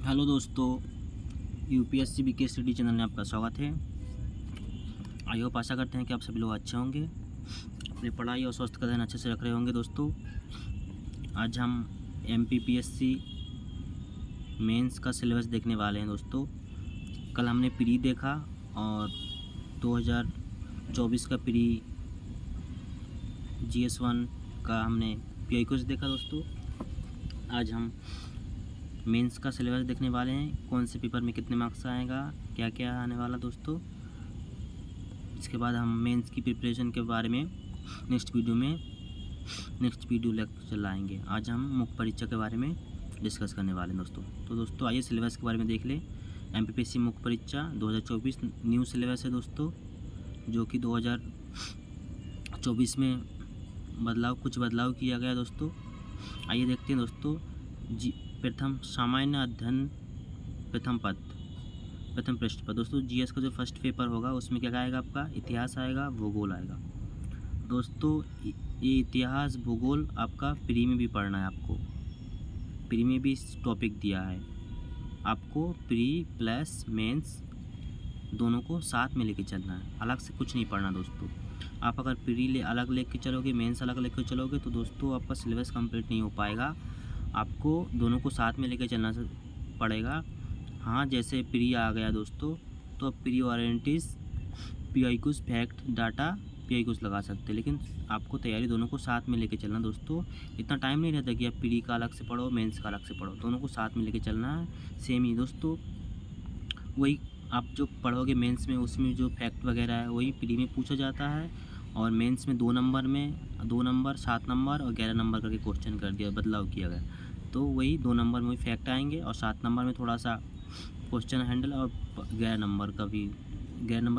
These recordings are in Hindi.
हेलो दोस्तों, यूपीएससी बीके स्टडी चैनल में आपका स्वागत है। आई होप आशा करते हैं कि आप सभी लोग अच्छे होंगे, अपनी पढ़ाई और स्वास्थ्य का ध्यान अच्छे से रख रहे होंगे। दोस्तों, आज हम एमपीपीएससी मेंस का सिलेबस देखने वाले हैं। दोस्तों, कल हमने प्री देखा और 2024 का प्री GS1 का हमने पीआई क्वेश्चन देखा। दोस्तों, आज हम मेंस का सिलेबस देखने वाले हैं, कौन से पेपर में कितने मार्क्स आएगा, क्या क्या आने वाला। दोस्तों, इसके बाद हम मेंस की प्रिपरेशन के बारे में नेक्स्ट वीडियो लेक्चर लाएंगे। आज हम मुख्य परीक्षा के बारे में डिस्कस करने वाले हैं। दोस्तों आइए सिलेबस के बारे में देख लें। एमपीपीएससी मुख्य परीक्षा 2024 न्यू सिलेबस है दोस्तों, जो कि 2024 में कुछ बदलाव किया गया। दोस्तों, आइए देखते हैं। दोस्तों, प्रथम सामान्य अध्ययन प्रथम पृष्ठ पर दोस्तों जीएस का जो फर्स्ट पेपर होगा उसमें क्या आएगा, आपका इतिहास आएगा, भूगोल आएगा। दोस्तों, ये इतिहास भूगोल आपका प्री में भी पढ़ना है। आपको प्री में भी टॉपिक दिया है, आपको प्री प्लस मेंस दोनों को साथ में लेके चलना है, अलग से कुछ नहीं पढ़ना। दोस्तों, आप अगर प्री अलग लेके चलोगे, मेंस अलग लेके चलोगे तो दोस्तों आपका सिलेबस कंप्लीट नहीं हो पाएगा। आपको दोनों को साथ में लेके चलना पड़ेगा। हाँ, जैसे प्री आ गया दोस्तों, तो pre oriented PI Qs fact data PI Qs लगा सकते हैं, लेकिन आपको तैयारी दोनों को साथ में लेके चलना। दोस्तों, इतना टाइम नहीं रहता कि आप प्री का अलग से पढ़ो, मेंस का अलग से पढ़ो, दोनों को साथ में लेके चलना है। सेम ही दोस्तों, वही आप जो पढ़ोगे मेंस में, उसमें जो फैक्ट वगैरह है वही प्री में पूछा जाता है, और मेंस में 2 नंबर, 7 नंबर और 11 नंबर करके क्वेश्चन कर दिया, बदलाव किया गया। तो वही 2 नंबर में वही फैक्ट आएंगे और 7 नंबर में थोड़ा सा क्वेश्चन हैंडल, और 11 नंबर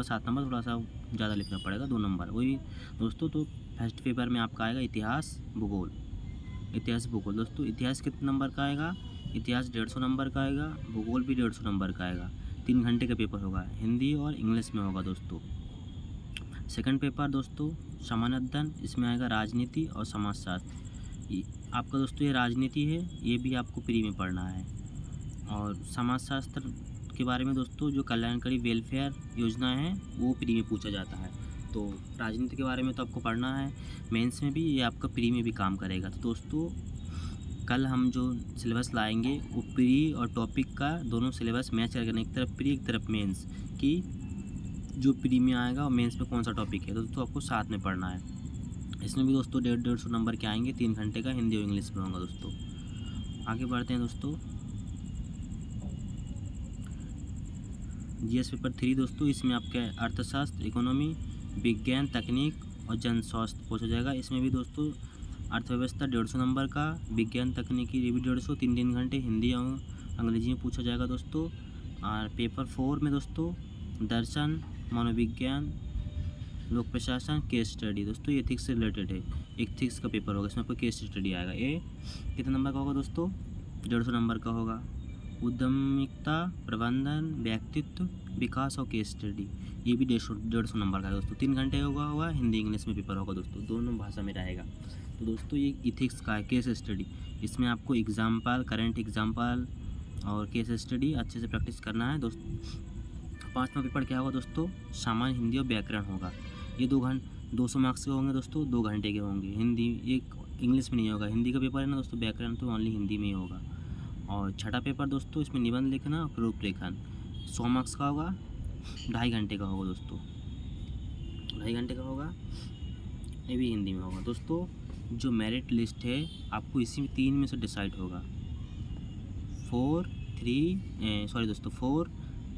7 नंबर थोड़ा सा ज़्यादा लिखना पड़ेगा, 2 नंबर वही। दोस्तों, तो फर्स्ट पेपर में आपका आएगा इतिहास भूगोल। दोस्तों, इतिहास कितने नंबर का आएगा? इतिहास 150 नंबर का आएगा, भूगोल भी 150 नंबर का आएगा। 3 घंटे का पेपर होगा, हिंदी और इंग्लिश में होगा। दोस्तों, सेकंड पेपर दोस्तों सामान्य अध्ययन, इसमें आएगा राजनीति और समाजशास्त्र। आपका दोस्तों ये राजनीति है, ये भी आपको प्री में पढ़ना है। और समाजशास्त्र के बारे में दोस्तों जो कल्याणकारी वेलफेयर योजना है वो प्री में पूछा जाता है। तो राजनीति के बारे में तो आपको पढ़ना है, मेंस में भी ये आपका प्री में भी काम करेगा। तो दोस्तों, कल हम जो सिलेबस लाएंगे वो प्री और टॉपिक का दोनों सिलेबस मैच करके, एक तरफ प्री एक तरफ मेंस की, जो प्री में आएगा और मेंस में कौन सा टॉपिक है दोस्तों आपको साथ में पढ़ना है। इसमें भी दोस्तों 150 नंबर के आएंगे, 3 घंटे का हिंदी और इंग्लिश में होगा। दोस्तों, आगे बढ़ते हैं। दोस्तों, जीएस पेपर 3 दोस्तों, इसमें आपके अर्थशास्त्र, इकोनॉमी, विज्ञान, तकनीक और जन स्वास्थ्य पूछा जाएगा। इसमें भी दोस्तों अर्थव्यवस्था 150 नंबर का, विज्ञान तकनीकी ये भी 150, 3 घंटे हिंदी और अंग्रेजी में पूछा जाएगा। दोस्तों, और पेपर 4 में दोस्तों दर्शन, मनोविज्ञान, लोक प्रशासन, केस स्टडी। दोस्तों, ये एथिक्स से रिलेटेड है, एथिक्स का पेपर होगा, इसमें आपको केस स्टडी आएगा। ये कितने नंबर का होगा दोस्तों? 150 नंबर का होगा। उद्यमिता, प्रबंधन, व्यक्तित्व विकास और केस स्टडी, ये भी 150 नंबर का है। दोस्तों, 3 घंटे होगा हिंदी इंग्लिश में पेपर होगा। दोस्तों, दोनों भाषा में रहेगा। तो दोस्तों, ये इथिक्स का है, केस स्टडी, इसमें आपको एग्जाम्पल, करंट एग्जाम्पल और केस स्टडी अच्छे से प्रैक्टिस करना है। दोस्तों, 5वां पेपर क्या होगा दोस्तों? सामान्य हिंदी और व्याकरण होगा। ये 200 मार्क्स के होंगे दोस्तों, 2 घंटे के होंगे। हिंदी एक इंग्लिश में नहीं होगा, हिंदी का पेपर है ना दोस्तों, व्याकरण तो ओनली हिंदी में ही होगा। और छठा पेपर दोस्तों, इसमें निबंध लिखना और रूपरेखन, 100 मार्क्स का होगा, 2.5 घंटे का होगा। दोस्तों, 2.5 घंटे का होगा, ये भी हिंदी में होगा। दोस्तों, जो मेरिट लिस्ट है आपको इसी में 3 में से डिसाइड होगा, 4,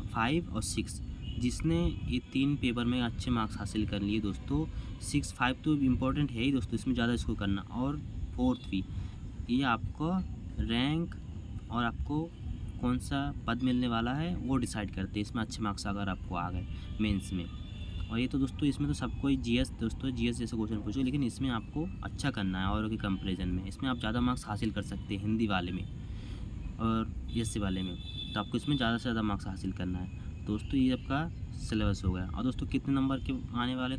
5 और 6। जिसने ये 3 पेपर में अच्छे मार्क्स हासिल कर लिए दोस्तों, 6, 5 तो इम्पोर्टेंट है ही दोस्तों, इसमें ज़्यादा इसको करना, और 4th भी, ये आपको रैंक और आपको कौन सा पद मिलने वाला है वो डिसाइड करते हैं, इसमें अच्छे मार्क्स अगर आपको आ गए मेंस में। और ये तो दोस्तों इसमें तो सबको ही जीएस जैसे क्वेश्चन पूछो, लेकिन इसमें आपको अच्छा करना है और के कंपैरिजन में, इसमें आप ज़्यादा मार्क्स हासिल कर सकते हैं हिंदी वाले में और एससी वाले में, तो आपको इसमें ज़्यादा से ज़्यादा मार्क्स हासिल करना है। दोस्तों, ये आपका सिलेबस हो गया। और दोस्तों, कितने नंबर के आने वाले,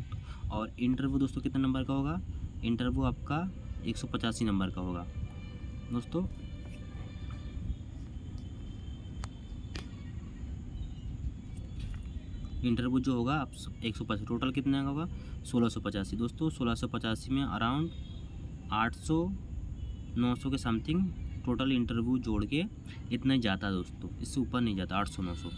और इंटरव्यू दोस्तों कितने नंबर का होगा? इंटरव्यू आपका 185 नंबर का होगा। दोस्तों, इंटरव्यू जो होगा आप 150, टोटल कितना होगा 1685 दोस्तों। 1685 में अराउंड 800-900 के समथिंग टोटल इंटरव्यू जोड़ के इतना ही जाता है दोस्तों, इससे ऊपर नहीं जाता, 800-900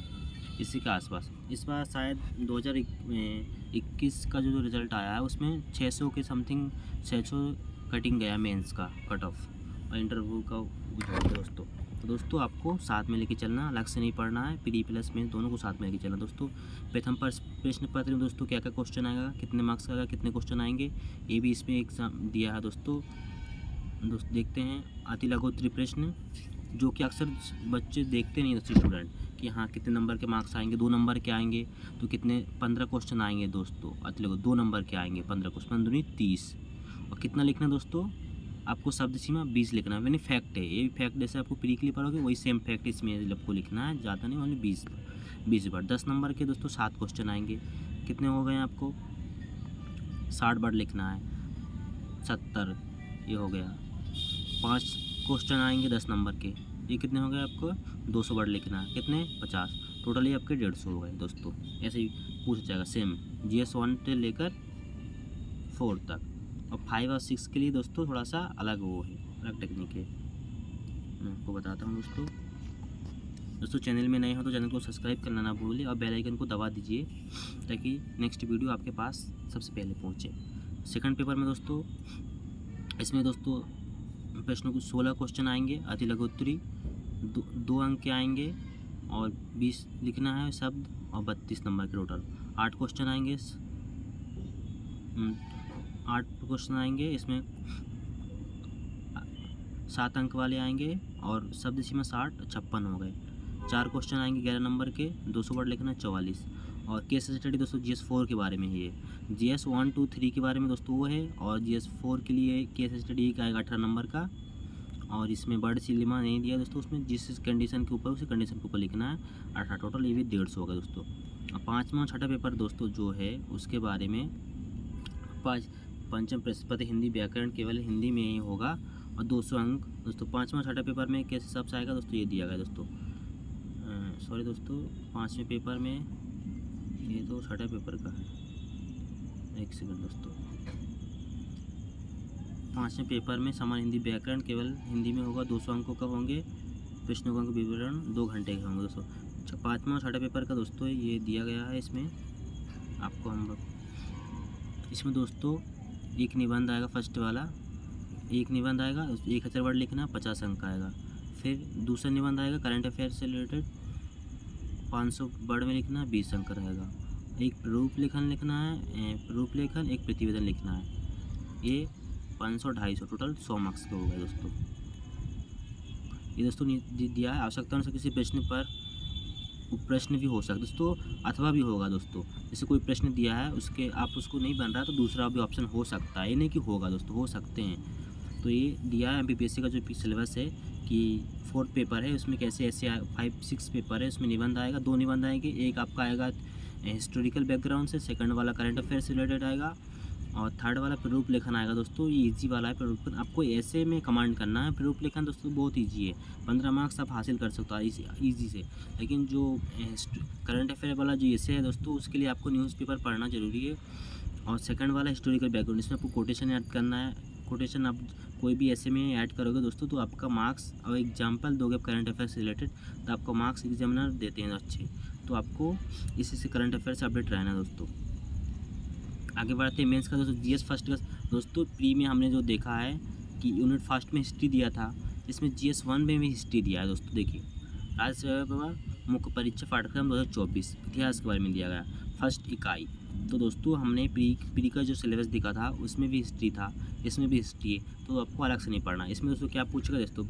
इसी के आसपास। इस बार शायद 2021 का जो रिज़ल्ट आया है उसमें 600 के समथिंग 600 कटिंग गया मेंस का कट ऑफ और इंटरव्यू का जोड़ के दोस्तों। तो दोस्तों आपको साथ में लेके चलना, अलग से नहीं पढ़ना है, प्री प्लस में दोनों को साथ में लेके चलना दोस्तों। प्रथम प्रश्न पत्र में दोस्तों क्या क्या क्वेश्चन आएगा, कितने मार्क्स का आएगा, कितने क्वेश्चन आएंगे, ये भी इसमें एग्जाम दिया है दोस्तों। देखते हैं अति लघुत्तरी प्रश्न, जो कि अक्सर बच्चे देखते नहीं दोस्तों स्टूडेंट कि हाँ कितने नंबर के मार्क्स आएंगे, 2 नंबर के आएंगे तो कितने 15 क्वेश्चन आएंगे दोस्तों। अति लघु 2 नंबर के आएंगे 15 क्वेश्चन, 15 30 और कितना लिखना दोस्तों आपको शब्द सीमा 20 लिखना है, यानी फैक्ट है, ये भी फैक्ट जैसे आपको प्री के लिए पढ़ोगे वही सेम फैक्ट इसमें आपको लिखना है, ज़्यादा नहीं, ओनली 20 बार। 10 नंबर के दोस्तों 7 क्वेश्चन आएंगे, कितने हो गए आपको 60 बार लिखना है, 70 ये हो गया। 5 क्वेश्चन आएंगे 10 नंबर के, ये कितने हो गए आपको 200 बार लिखना है, कितने 50, टोटली आपके 150 हो गए दोस्तों। ऐसे ही पूछ जाएगा सेम GS 1 से लेकर 4 तक। और 5 और 6 के लिए दोस्तों थोड़ा सा अलग वो है, अलग टेक्निक है, मैं आपको बताता हूँ दोस्तों। चैनल में नए हो तो चैनल को सब्सक्राइब करना ना भूलिए और बेल आइकन को दबा दीजिए ताकि नेक्स्ट वीडियो आपके पास सबसे पहले पहुँचे। सेकंड पेपर में दोस्तों इसमें दोस्तों प्रश्नों को 16 क्वेश्चन आएंगे अति लघुत्तरी, 2 अंक के आएंगे और 20 लिखना है शब्द और 32 नंबर के टोटल। 8 क्वेश्चन आएंगे, 8 क्वेश्चन आएंगे, इसमें 7 अंक वाले आएंगे और शब्द सीमा 60 56 हो गए। 4 क्वेश्चन आएंगे 11 नंबर के, 200 वर्ड लिखना 44। और केस स्टडी दोस्तों GS 4 के बारे में ही है, GS 1 2 3 के बारे में दोस्तों वो है, और GS 4 के लिए केस स्टडी का आएगा 18 नंबर का। और इसमें बर्ड सिनेमा नहीं दिया दोस्तों, उसमें जिस कंडीशन के ऊपर उसी कंडीशन के ऊपर लिखना है 18, टोटल ये भी 150 होगा दोस्तों। और 5वां और 6ठा पेपर दोस्तों जो है उसके बारे में पंचम प्रश्न पत्र हिंदी व्याकरण केवल हिंदी में ही होगा और 200 अंक दोस्तों। 5वां 6ठा पेपर में किस हिसाब से आएगा दोस्तों, ये दिया गया दोस्तों, सॉरी दोस्तों 5वें पेपर में, ये तो 6ठे पेपर का है, एक सेकंड दोस्तों। 5वें पेपर में सामान्य हिंदी व्याकरण केवल हिंदी में होगा, 200 अंकों का होंगे, प्रश्नों का विवरण 2 घंटे के होंगे दोस्तों। 5वां 6ठा पेपर का दोस्तों ये दिया गया है, इसमें आपको हम इसमें दोस्तों एक निबंध आएगा, फर्स्ट वाला एक निबंध आएगा, 1000 वर्ड लिखना, 50 अंक आएगा। फिर दूसरा निबंध आएगा करंट अफेयर से रिलेटेड, 500 वर्ड में लिखना, 20 अंक रहेगा। एक रूपलेखन लिखना है, रूपलेखन एक प्रतिवेदन लिखना है, ये 500 250 टोटल 100 मार्क्स का होगा दोस्तों। ये दोस्तों दिया है, आवश्यकता अनुसार किसी प्रश्न पर प्रश्न भी हो सकता है दोस्तों, अथवा भी होगा दोस्तों। जैसे कोई प्रश्न दिया है उसके आप उसको नहीं बन रहा तो दूसरा भी ऑप्शन हो सकता है, ये नहीं कि होगा दोस्तों, हो सकते हैं। तो ये दिया है MPPSC का जो सिलेबस है कि 4th पेपर है उसमें कैसे ऐसे 5-6 पेपर है, उसमें निबंध आएगा, 2 निबंध आएंगे, एक आपका आएगा हिस्टोरिकल बैकग्राउंड से, सेकंड वाला करंट अफेयर से रिलेटेड आएगा और थर्ड वाला प्ररूप लेखन आएगा दोस्तों। ये इजी वाला है प्ररूप लेखन, आपको ऐसे में कमांड करना है। प्ररूप लेखन दोस्तों बहुत इजी है, 15 मार्क्स आप हासिल कर सकते हो इजी से। लेकिन जो करंट अफेयर वाला जो ऐसे है दोस्तों उसके लिए आपको न्यूज़पेपर पढ़ना ज़रूरी है। और सेकंड वाला हिस्टोरिकल बैकग्राउंड, इसमें आपको कोटेशन ऐड करना है। कोटेशन आप कोई भी ऐसे में ऐड करोगे दोस्तों तो आपका मार्क्स, और एग्जाम्पल दोगे करंट अफेयर से रिलेटेड तो आपका मार्क्स एग्जामिनर देते हैं अच्छे। तो आपको इसी से करंट अफेयर से अपडेट रहना दोस्तों। आगे बढ़ते हैं मेंस का दोस्तों। GS फर्स्ट का दोस्तों प्री में हमने जो देखा है कि यूनिट फर्स्ट में हिस्ट्री दिया था, इसमें GS 1 में भी हिस्ट्री दिया है दोस्तों। देखिए राज्य सेवा मुख्य परीक्षा पाठ्यक्रम 2024 इतिहास के बारे में दिया गया फर्स्ट इकाई। तो दोस्तों हमने प्री का जो सिलेबस दिखा था उसमें भी हिस्ट्री था, इसमें भी हिस्ट्री है, तो आपको अलग से नहीं पढ़ना। इसमें दोस्तों क्या पूछेगा दोस्तों,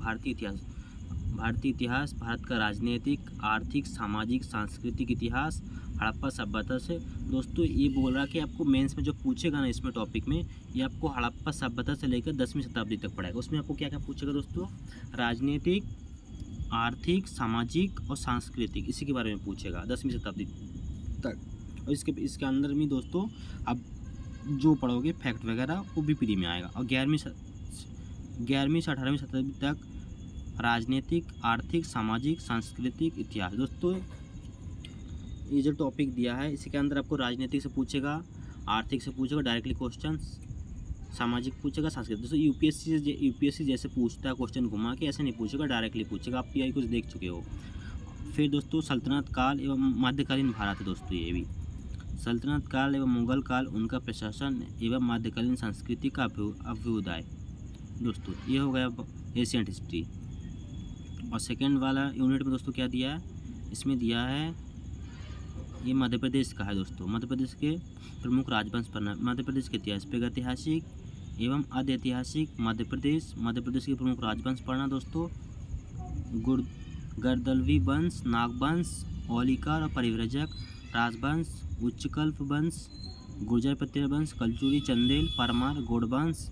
भारतीय इतिहास, भारत का राजनीतिक, आर्थिक, सामाजिक, सांस्कृतिक इतिहास, हड़प्पा सभ्यता से। दोस्तों ये बोल रहा कि आपको मेंस में जो पूछेगा ना इसमें टॉपिक में, ये आपको हड़प्पा सभ्यता से लेकर 10वीं शताब्दी तक पढ़ाएगा। उसमें आपको क्या क्या पूछेगा दोस्तों, राजनीतिक, आर्थिक, सामाजिक और सांस्कृतिक, इसी के बारे में पूछेगा 10वीं शताब्दी तक। और इसके अंदर में दोस्तों आप जो पढ़ोगे फैक्ट वगैरह वो भी प्री में आएगा। और 11वीं से 18वीं शताब्दी तक राजनीतिक, आर्थिक, सामाजिक, सांस्कृतिक इतिहास। दोस्तों ये जो टॉपिक दिया है इसके अंदर आपको राजनीतिक से पूछेगा, आर्थिक से पूछेगा डायरेक्टली क्वेश्चन, सामाजिक पूछेगा, सांस्कृतिक। दोस्तों यूपीएससी जैसे पूछता है क्वेश्चन घुमा के, ऐसे नहीं पूछेगा, डायरेक्टली पूछेगा। आप पीआई कुछ देख चुके हो। फिर दोस्तों सल्तनत काल एवं मध्यकालीन भारत है दोस्तों, ये भी सल्तनत काल एवं मुगल काल, उनका प्रशासन एवं मध्यकालीन संस्कृति का अभ्युदय। दोस्तों ये हो गया एशियंट हिस्ट्री। और सेकेंड वाला यूनिट में दोस्तों क्या दिया है, इसमें दिया है ये मध्य प्रदेश का है दोस्तों। मध्य प्रदेश के प्रमुख राजवंश पढ़ना, मध्य प्रदेश के इतिहास, प्रागैतिहासिक एवं अधैतिहासिक मध्य प्रदेश के प्रमुख राजवंश पढ़ना दोस्तों। गर्दलवी वंश, नागवंश, औलिकर और परिव्रजक राजवंश, उच्चकल्प वंश, गुर्जर पत्तेर वंश, कलचुरी, चंदेल, परमार, गौड़वंश,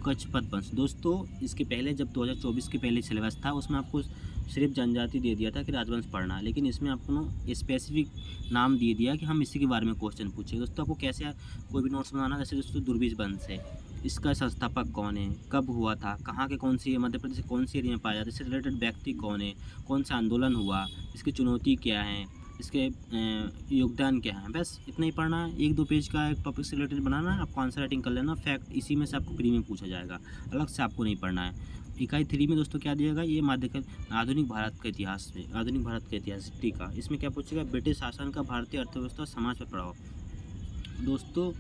कच्छपत वंश। दोस्तों इसके पहले जब 2024 के पहले सिलेबस था उसमें आपको सिर्फ जनजाति दे दिया था कि राजवंश पढ़ना, लेकिन इसमें आपको स्पेसिफिक नाम दे दिया कि हम इसी के बारे में क्वेश्चन पूछे। दोस्तों आपको कैसे कोई भी नोट्स बनाना, जैसे दोस्तों दुर्बिश वंश है, इसका संस्थापक कौन है, कब हुआ था, कहाँ के कौन सी मध्य प्रदेश कौन सी एरिया में पाया जाता है, इससे रिलेटेड व्यक्ति कौन है, कौन सा आंदोलन हुआ, इसकी चुनौती क्या है, इसके योगदान क्या है, बस इतना ही पढ़ना है। 1-2 पेज का एक टॉपिक से रिलेटेड बनाना है, आपको आंसर राइटिंग कर लेना। फैक्ट इसी में से आपको प्री में पूछा जाएगा, अलग से आपको नहीं पढ़ना है। इकाई 3 में दोस्तों क्या दिएगा, ये मध्यकाल आधुनिक भारत का इतिहास में, आधुनिक भारत का इतिहास टीका, इसमें क्या पूछेगा, ब्रिटिश शासन का भारतीय अर्थव्यवस्था समाज पर प्रभाव। दोस्तों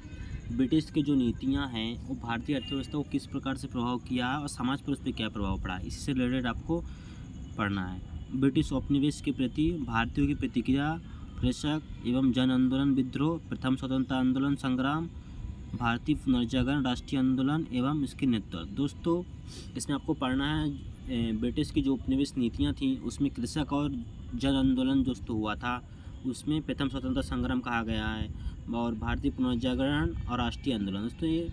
ब्रिटिश की जो नीतियाँ हैं वो भारतीय अर्थव्यवस्था को किस प्रकार से प्रभाव किया है और समाज पर उस पर क्या प्रभाव पड़ा है, इससे रिलेटेड आपको पढ़ना है। ब्रिटिश औपनिवेश के प्रति भारतीयों की प्रतिक्रिया, कृषक एवं जन आंदोलन, विद्रोह, प्रथम स्वतंत्रता आंदोलन संग्राम, भारतीय पुनर्जागरण, राष्ट्रीय आंदोलन एवं इसके नेतृत्व। दोस्तों इसमें आपको पढ़ना है ब्रिटिश की जो उपनिवेश नीतियाँ थीं उसमें कृषक और जन आंदोलन दोस्तों हुआ था, उसमें प्रथम स्वतंत्रता संग्राम कहा गया है, और भारतीय पुनर्जागरण और राष्ट्रीय आंदोलन। दोस्तों ये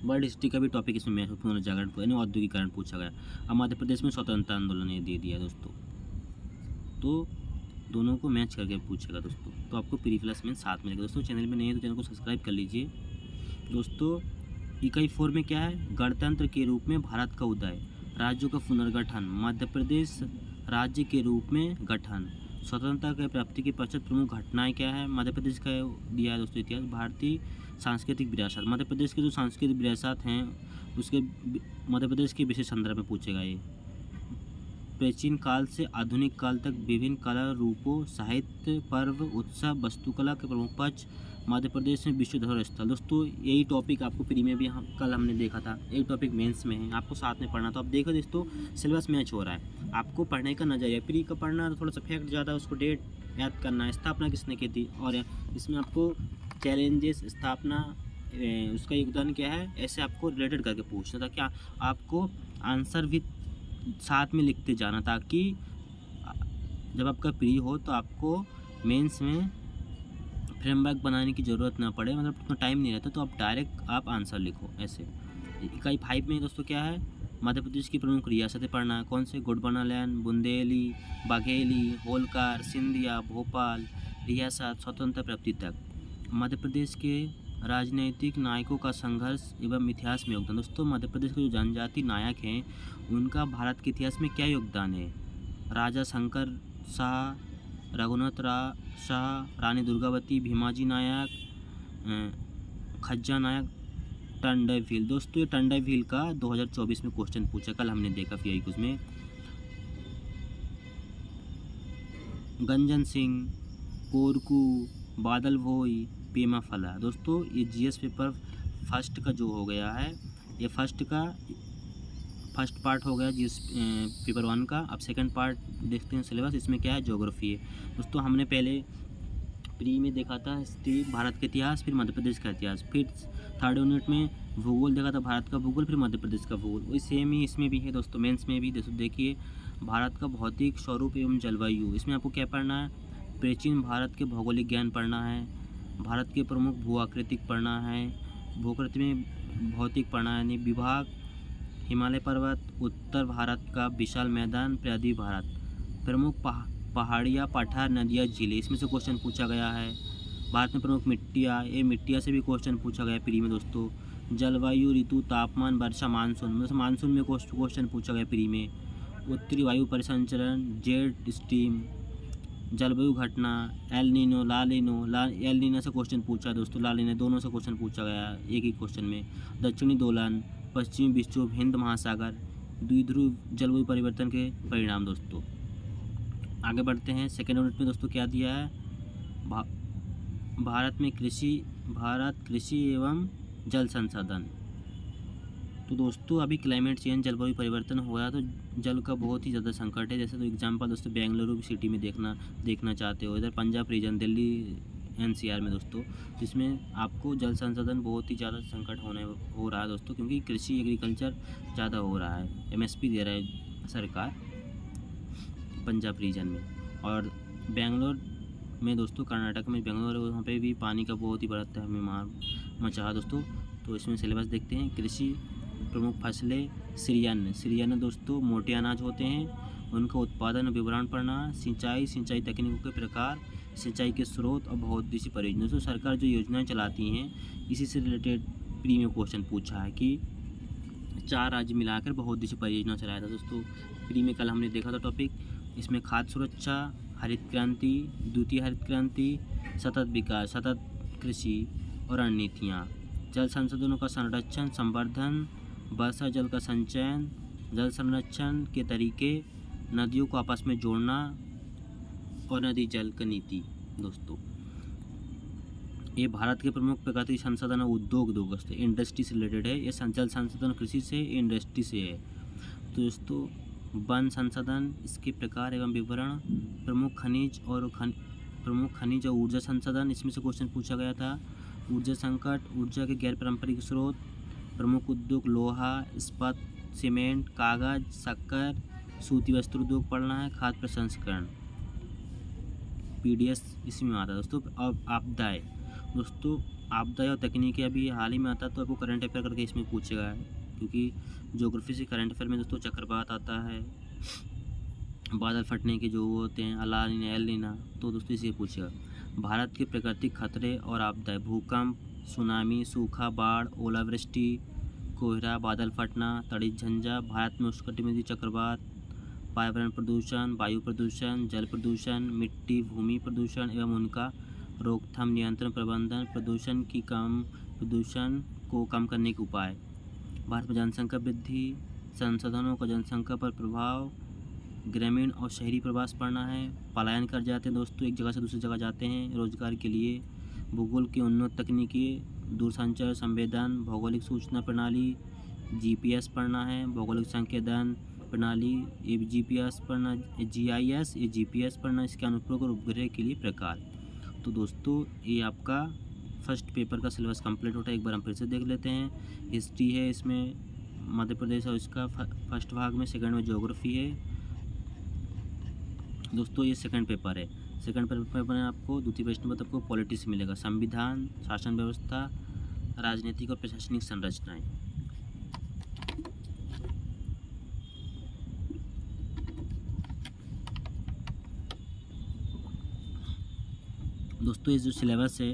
वर्ल्ड हिस्ट्री का भी टॉपिक इसमें मैं पुनर्जागरण यानी औद्योगिकरण पूछा गया। अब मध्य प्रदेश में स्वतंत्रता आंदोलन ये दे दिया दोस्तों, तो दोनों को मैच करके पूछेगा दोस्तों, तो आपको प्री प्लस में 7 मिलेगा। दोस्तों चैनल में नहीं है तो चैनल को सब्सक्राइब कर लीजिए। दोस्तों इकाई 4 में क्या है, गणतंत्र के रूप में भारत का उदय, राज्यों का पुनर्गठन, मध्य प्रदेश राज्य के रूप में गठन, स्वतंत्रता की प्राप्ति के पश्चात प्रमुख घटनाएं क्या है, मध्य प्रदेश का दिया है दोस्तों इतिहास, भारतीय सांस्कृतिक विरासत, मध्य प्रदेश के जो सांस्कृतिक विरासत हैं उसके मध्य प्रदेश के विशेष संदर्भ में पूछेगा ये। प्राचीन काल से आधुनिक काल तक विभिन्न कला रूपों, साहित्य, पर्व, उत्सव, वास्तुकला के प्रमुख पक्ष, मध्य प्रदेश में विश्व धरोहर स्थल। दोस्तों यही टॉपिक आपको प्री में भी कल हमने देखा था, एक टॉपिक मेंस में है, आपको साथ में पढ़ना। तो आप देखो दोस्तों सिलेबस मैच हो रहा है, आपको पढ़ने का नजरिया, प्री का पढ़ना तो थोड़ा सा फैक्ट ज़्यादा, उसको डेट याद करना है, स्थापना किसने की थी, और इसमें आपको चैलेंजेस, स्थापना, उसका योगदान क्या है, ऐसे आपको रिलेटेड करके पूछना था। क्या आपको आंसर भी साथ में लिखते जाना, ताकि जब आपका प्री हो तो आपको मेंस में फ्रेमवर्क बनाने की ज़रूरत ना पड़े, मतलब उतना टाइम नहीं रहता, तो आप डायरेक्ट आप आंसर लिखो ऐसे। इकाई 5 में दोस्तों क्या है, मध्य प्रदेश की प्रमुख रियासतें पढ़ना है, कौन से, गोंडवानालैंड, बुंदेली, बाघेली, होलकर, सिंधिया, भोपाल रियासत, स्वतंत्रता प्राप्ति तक। मध्य प्रदेश के राजनीतिक नायकों का संघर्ष एवं इतिहास में योगदान। दोस्तों मध्य प्रदेश के जो जनजाति नायक हैं उनका भारत के इतिहास में क्या योगदान है, राजा शंकर शाह, रघुनाथ शाह, रानी दुर्गावती, भीमाजी नायक, खज्जा नायक, टंडई भील। दोस्तों ये टंडई भील का 2024 में क्वेश्चन पूछा, कल हमने देखा पीआई क्विज में। गंजन सिंह, कोरकू, बादल भोई, पेमा फला। दोस्तों ये जीएस पेपर फर्स्ट का जो हो गया है, ये फर्स्ट पार्ट हो गया जीएस पेपर 1 का। अब सेकंड पार्ट देखते हैं सिलेबस, इसमें क्या है, ज्योग्राफी है। दोस्तों हमने पहले प्री में देखा था हिस्ट्री, भारत का इतिहास, फिर मध्य प्रदेश का इतिहास, फिर थर्ड यूनिट में भूगोल देखा था, भारत का भूगोल, फिर मध्य प्रदेश का भूगोल। वही सेम ही इसमें भी है दोस्तों, मेंस में भी देखिए भारत का भौतिक स्वरूप एवं जलवायु, इसमें आपको क्या पढ़ना है, प्राचीन भारत के भौगोलिक ज्ञान पढ़ना है, भारत के प्रमुख भू आकृतिक पढ़ना है, भूकृति में भौतिक पढ़ना है, यानी विभाग, हिमालय पर्वत, उत्तर भारत का विशाल मैदान, प्रायद्वीप भारत, प्रमुख पहाड़ियाँ, पठार, नदियाँ, झीलें, इसमें से क्वेश्चन पूछा गया है। भारत में प्रमुख मिट्टियाँ, ये मिट्टियाँ से भी क्वेश्चन पूछा गया प्री में दोस्तों। जलवायु, ऋतु, तापमान, वर्षा, मानसून, मतलब मानसून में क्वेश्चन पूछा गया प्री में। उत्तरी वायु परिसंचरण, जेट स्ट्रीम, जलवायु घटना, एल नीनो, ला नीनो, एल नीनो से क्वेश्चन पूछा है दोस्तों, ला नीनो दोनों से क्वेश्चन पूछा गया है एक ही क्वेश्चन में। दक्षिणी दोलन, पश्चिमी विक्षोभ, हिंद महासागर, द्विध्रुव जलवायु परिवर्तन के परिणाम दोस्तों। आगे बढ़ते हैं। सेकेंड यूनिट में दोस्तों क्या दिया है, भारत कृषि एवं जल संसाधन। तो दोस्तों अभी क्लाइमेट चेंज जलवायु परिवर्तन हो रहा है तो जल का बहुत ही ज़्यादा संकट है। जैसे तो एग्जांपल दोस्तों बेंगलुरु सिटी में देखना चाहते हो, इधर पंजाब रीजन, दिल्ली एनसीआर में दोस्तों, जिसमें आपको जल संसाधन बहुत ही ज़्यादा संकट हो रहा है दोस्तों, क्योंकि कृषि एग्रीकल्चर ज़्यादा हो रहा है, एमएसपी दे रहा है सरकार पंजाब रीजन में। और बेंगलोर में दोस्तों, कर्नाटक में बेंगलोर, वहाँ पे भी पानी का बहुत ही बड़ा तहमीमार मचा है दोस्तों। तो इसमें सिलेबस देखते हैं। कृषि प्रमुख फसलें, सिरियन दोस्तों मोटे अनाज होते हैं, उनका उत्पादन और विवरण पढ़ना। सिंचाई तकनीकों के प्रकार, सिंचाई के स्रोत और बहुउद्देशीय परियोजना। तो सरकार जो योजनाएं चलाती हैं इसी से रिलेटेड प्री में क्वेश्चन पूछा है कि 4 राज्य मिलाकर बहुउद्देशीय परियोजना चलाया था दोस्तों। प्री में कल हमने देखा था टॉपिक, इसमें खाद्य सुरक्षा, हरित क्रांति, द्वितीय हरित क्रांति, सतत विकास, सतत कृषि और रणनीतियाँ, जल संसाधनों का संरक्षण संवर्धन, वर्षा जल का संचयन, जल संरक्षण के तरीके, नदियों को आपस में जोड़ना और नदी जल का नीति दोस्तों। ये भारत के प्रमुख प्राकृतिक संसाधन और उद्योग दोस्तों, इंडस्ट्री से रिलेटेड है। ये जल संसाधन कृषि से, इंडस्ट्री से है। तो दोस्तों वन संसाधन, इसके प्रकार एवं विवरण, प्रमुख खनिज और ऊर्जा संसाधन, इसमें से क्वेश्चन पूछा गया था। ऊर्जा संकट, ऊर्जा के गैर पारंपरिक स्रोत, प्रमुख उद्योग लोहा, इस्पात, सीमेंट, कागज, शक्कर, सूती वस्त्र उद्योग पढ़ना है। खाद्य प्रसंस्करण, पीडीएस इसमें आता है दोस्तों। अब आपदाएँ दोस्तों, आपदाएँ और तकनीकी अभी हाल ही में आता है, तो आपको करंट अफेयर करके इसमें पूछेगा है, क्योंकि ज्योग्राफी से करंट अफेयर में दोस्तों चक्रवात आता है, बादल फटने के जो होते हैं, ला नीना, एल नीना, तो दोस्तों इसे पूछेगा। भारत के प्राकृतिक खतरे और आपदाएँ, भूकंप, सुनामी, सूखा, बाढ़, ओलावृष्टि, कोहरा, बादल फटना, तड़ित झंझा। भारत में उष्णकटिबंधीय चक्रवात, पर्यावरण प्रदूषण, वायु प्रदूषण, जल प्रदूषण, मिट्टी भूमि प्रदूषण एवं उनका रोकथाम, नियंत्रण, प्रबंधन, प्रदूषण को कम करने के उपाय। भारत में जनसंख्या वृद्धि, संसाधनों का जनसंख्या पर प्रभाव, ग्रामीण और शहरी प्रवास पढ़ना है। पलायन कर जाते हैं दोस्तों, एक जगह से दूसरी जगह जाते हैं रोजगार के लिए। भूगोल की उन्नत तकनीकी, दूरसंचार संवेदन, भौगोलिक सूचना प्रणाली, जीपीएस पढ़ना है। भौगोलिक संकेतन प्रणाली, ये जीपीएस पढ़ना, जीआईएस, ये जीपीएस पढ़ना। इसके अनुप्रयोग और उपग्रह के लिए प्रकार। तो दोस्तों ये आपका फर्स्ट पेपर का सिलेबस कंप्लीट होता है। एक बार हम फिर से देख लेते हैं। हिस्ट्री है, इसमें मध्य प्रदेश और इसका फर्स्ट भाग में, सेकंड में ज्योग्राफी है दोस्तों। ये सेकंड पेपर है। सेकंड पेपर में आपको द्वितीय प्रश्न में आपको पॉलिटिक्स मिलेगा, संविधान, शासन व्यवस्था, राजनीतिक और प्रशासनिक संरचनाएं। दोस्तों ये जो सिलेबस है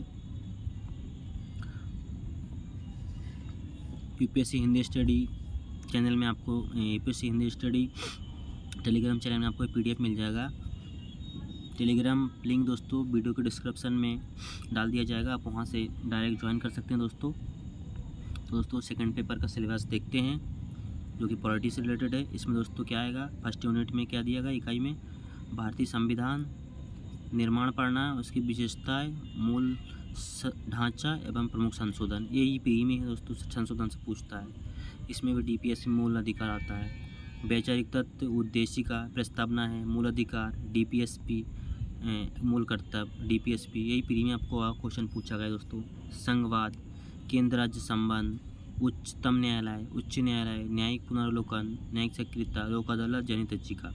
यूपीएससी हिंदी स्टडी चैनल में आपको, UPSC Hindi study Telegram channel में आपको पीडीएफ मिल जाएगा। टेलीग्राम लिंक दोस्तों वीडियो के डिस्क्रिप्शन में डाल दिया जाएगा, आप वहां से डायरेक्ट ज्वाइन कर सकते हैं दोस्तों। तो दोस्तों सेकंड पेपर का सिलेबस देखते हैं जो कि पॉलिटी से रिलेटेड है। इसमें दोस्तों क्या आएगा, फर्स्ट यूनिट में क्या दिया गया, इकाई में भारतीय संविधान निर्माण पढ़ना, उसकी विशेषताएं, मूल ढांचा एवं प्रमुख संशोधन। यही पी में है दोस्तों, संशोधन से पूछता है। इसमें भी डीपीएससी मूल अधिकार आता है। वैचारिक तत्व, उद्देशिका, प्रस्तावना है, मूल अधिकार, डीपीएसपी, मूल कर्तव्य, डीपीएसपी। यही पी में आपको क्वेश्चन पूछा गया दोस्तों। संघवाद, केंद्र राज्य संबंध, उच्चतम न्यायालय, उच्च न्यायालय, न्यायिक पुनर्वलोकन, न्यायिक सक्रियता, लोक अदालत, जनहित याचिका।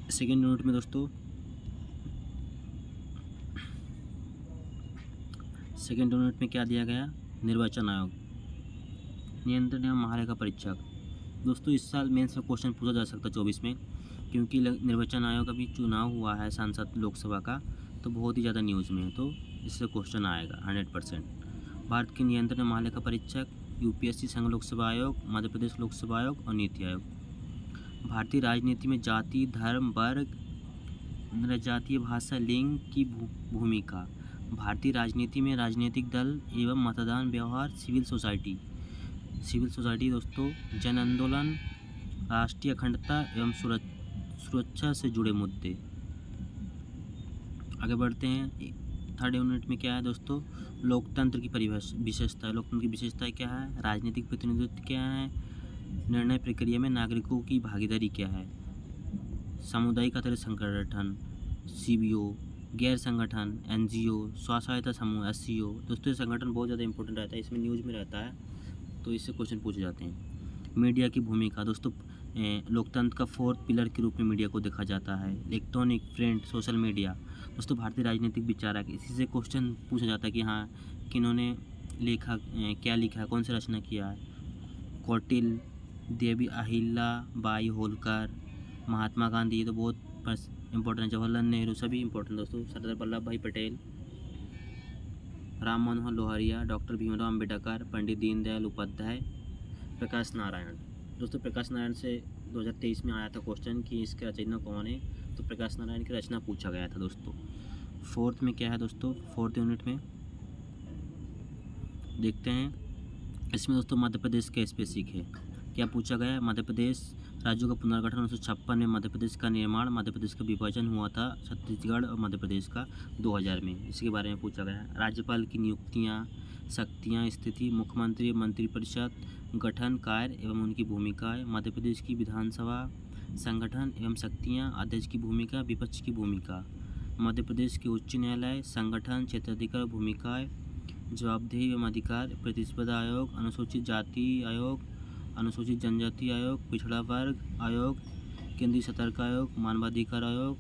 सेकेंड यूनिट में दोस्तों सेकेंड यूनिट में क्या दिया गया, निर्वाचन आयोग, नियंत्रण एवं महालेखा परीक्षक। दोस्तों इस साल मेंस में क्वेश्चन पूछा जा सकता है 24 में, क्योंकि निर्वाचन आयोग अभी चुनाव हुआ है सांसद लोकसभा का, तो बहुत ही ज़्यादा न्यूज़ में है, तो इससे क्वेश्चन आएगा 100%। भारत के नियंत्रण एवं महालेखा परीक्षक, यूपीएससी, संघ लोकसेवा आयोग, मध्य प्रदेश लोकसेवा आयोग और नीति आयोग। भारतीय राजनीति में जाति, धर्म, वर्ग जातीय भाषा लिंग की भूमिका, भारतीय राजनीति में राजनीतिक दल एवं मतदान व्यवहार, सिविल सोसाइटी दोस्तों, जन आंदोलन, राष्ट्रीय अखंडता एवं सुरक्षा से जुड़े मुद्दे। आगे बढ़ते हैं। थर्ड यूनिट में क्या है दोस्तों, लोकतंत्र की विशेषता। लोकतंत्र की विशेषताएं क्या है, राजनीतिक प्रतिनिधित्व क्या है, निर्णय प्रक्रिया में नागरिकों की भागीदारी क्या है, सामुदायिक आधारित संगठन CBO, गैर संगठन NGO, स्व सहायता समूह SCO। दोस्तों ये संगठन बहुत ज़्यादा इंपॉर्टेंट रहता है, इसमें न्यूज़ में रहता है, तो इससे क्वेश्चन पूछे जाते हैं। मीडिया की भूमिका दोस्तों, लोकतंत्र का फोर्थ पिलर के रूप में मीडिया को देखा जाता है। Electronic, print, social media. दोस्तों भारतीय राजनीतिक विचारक, इसी से क्वेश्चन पूछा जाता है कि हाँ किन्होंने लिखा, क्या लिखा है, कौन सी रचना किया है। कौटिल्य, देवी अहिल्याबाई होलकर, महात्मा गांधी, ये तो बहुत इंपॉर्टेंट है। जवाहरलाल नेहरू, सभी इंपॉर्टेंट दोस्तों। सरदार वल्लभ भाई पटेल, राम मनोहर लोहिया, डॉक्टर भीमराव अम्बेडकर, पंडित दीनदयाल उपाध्याय, प्रकाश नारायण। दोस्तों प्रकाश नारायण से 2023 में आया था क्वेश्चन कि इसके रचना कौन है, तो प्रकाश नारायण की रचना पूछा गया था दोस्तों। फोर्थ में क्या है दोस्तों, फोर्थ यूनिट में देखते हैं। इसमें दोस्तों मध्य प्रदेश का स्पेसिफिक है, क्या पूछा गया है। मध्य प्रदेश राज्यों का पुनर्गठन 1956 में, मध्य प्रदेश का निर्माण, मध्य प्रदेश का विभाजन हुआ था छत्तीसगढ़ और मध्य प्रदेश का 2000 में, इसके बारे में पूछा गया है। राज्यपाल की नियुक्तियाँ, शक्तियाँ, स्थिति, मुख्यमंत्री, मंत्रिपरिषद गठन, कार्य एवं उनकी भूमिकाएं, मध्य प्रदेश की विधानसभा संगठन एवं शक्तियाँ, अध्यक्ष की भूमिका, विपक्ष की भूमिका, मध्य प्रदेश के उच्च न्यायालय, संगठन, क्षेत्राधिकार, भूमिकाएं, जवाबदेही एवं अधिकार, प्रतिस्पर्धा आयोग, अनुसूचित जाति आयोग, अनुसूचित जनजाति आयोग, पिछड़ा वर्ग आयोग, केंद्रीय सतर्क आयोग, मानवाधिकार आयोग,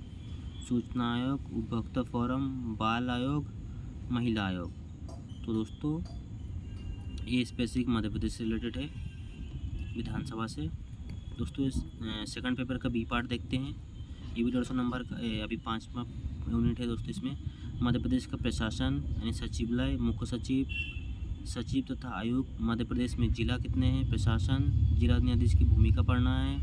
सूचना आयोग, उपभोक्ता फोरम, बाल आयोग, महिला आयोग। तो दोस्तों ये स्पेसिफिक मध्य प्रदेश से रिलेटेड है, विधानसभा से। दोस्तों इस सेकंड पेपर का बी पार्ट देखते हैं। ये भी 150 नंबर का अभी 5वां यूनिट है दोस्तों। इसमें मध्य प्रदेश का प्रशासन यानी सचिवालय, मुख्य सचिव तथा आयुक्त। मध्य प्रदेश में जिला कितने हैं, प्रशासन, जिला न्यायाधीश की भूमिका पढ़ना है।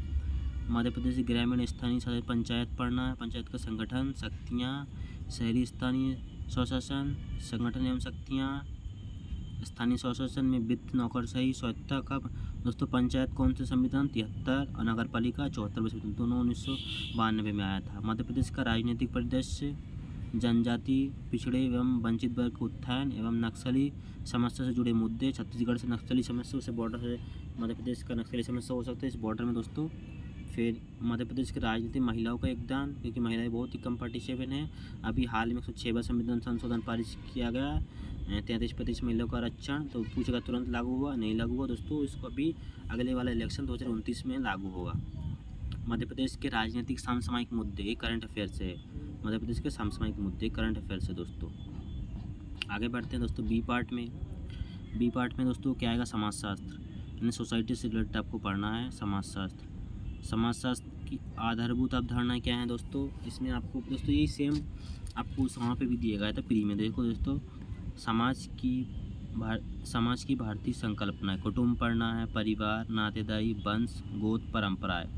मध्य प्रदेश ग्रामीण स्थानीय स्वराज पंचायत पढ़ना है, पंचायत का संगठन, शक्तियाँ, शहरी स्थानीय स्वशासन संगठन एवं शक्तियाँ। स्थानीय स्वशासन में वित्त, नौकरशाही, स्वायत्तता का दोस्तों पंचायत कौन से संविधान 73 और नगर पालिका 74 दोनों 1992 में आया था। मध्य प्रदेश का राजनीतिक परिदृश्य, जनजाति, पिछड़े एवं वंचित वर्ग का उत्थान एवं नक्सली समस्या से जुड़े मुद्दे। छत्तीसगढ़ से नक्सली समस्या से बॉर्डर से मध्य प्रदेश का नक्सली समस्या हो सकता है इस बॉर्डर में दोस्तों। फिर मध्य प्रदेश की राजनीति, महिलाओं का योगदान, क्योंकि महिलाएं बहुत ही कम पार्टिसिपेट हैं। अभी हाल में 106वां संविधान संशोधन पारित किया गया, 33% महिलाओं का आरक्षण, तो पूछेगा तुरंत लागू हुआ, नहीं लागू हुआ दोस्तों। इसको अभी अगले वाला इलेक्शन 2029 में लागू होगा। मध्य प्रदेश के राजनीतिक समसामयिक मुद्दे, ये करंट अफेयर्स है। मध्य प्रदेश के समसामयिक मुद्दे करंट अफेयर्स है दोस्तों। आगे बढ़ते हैं दोस्तों बी पार्ट में। बी पार्ट में दोस्तों क्या आएगा, समाजशास्त्र यानी सोसाइटी से रिलेटेड आपको पढ़ना है। समाजशास्त्र की आधारभूत अवधारणा क्या है दोस्तों। इसमें आपको दोस्तों यही सेम आपको वहाँ पे भी दिया गया था प्री में। देखो दोस्तों, समाज की भारतीय संकल्पना, कुटुंब पढ़ना है, परिवार, नातेदारी, वंश, गोत्र, परंपराएं,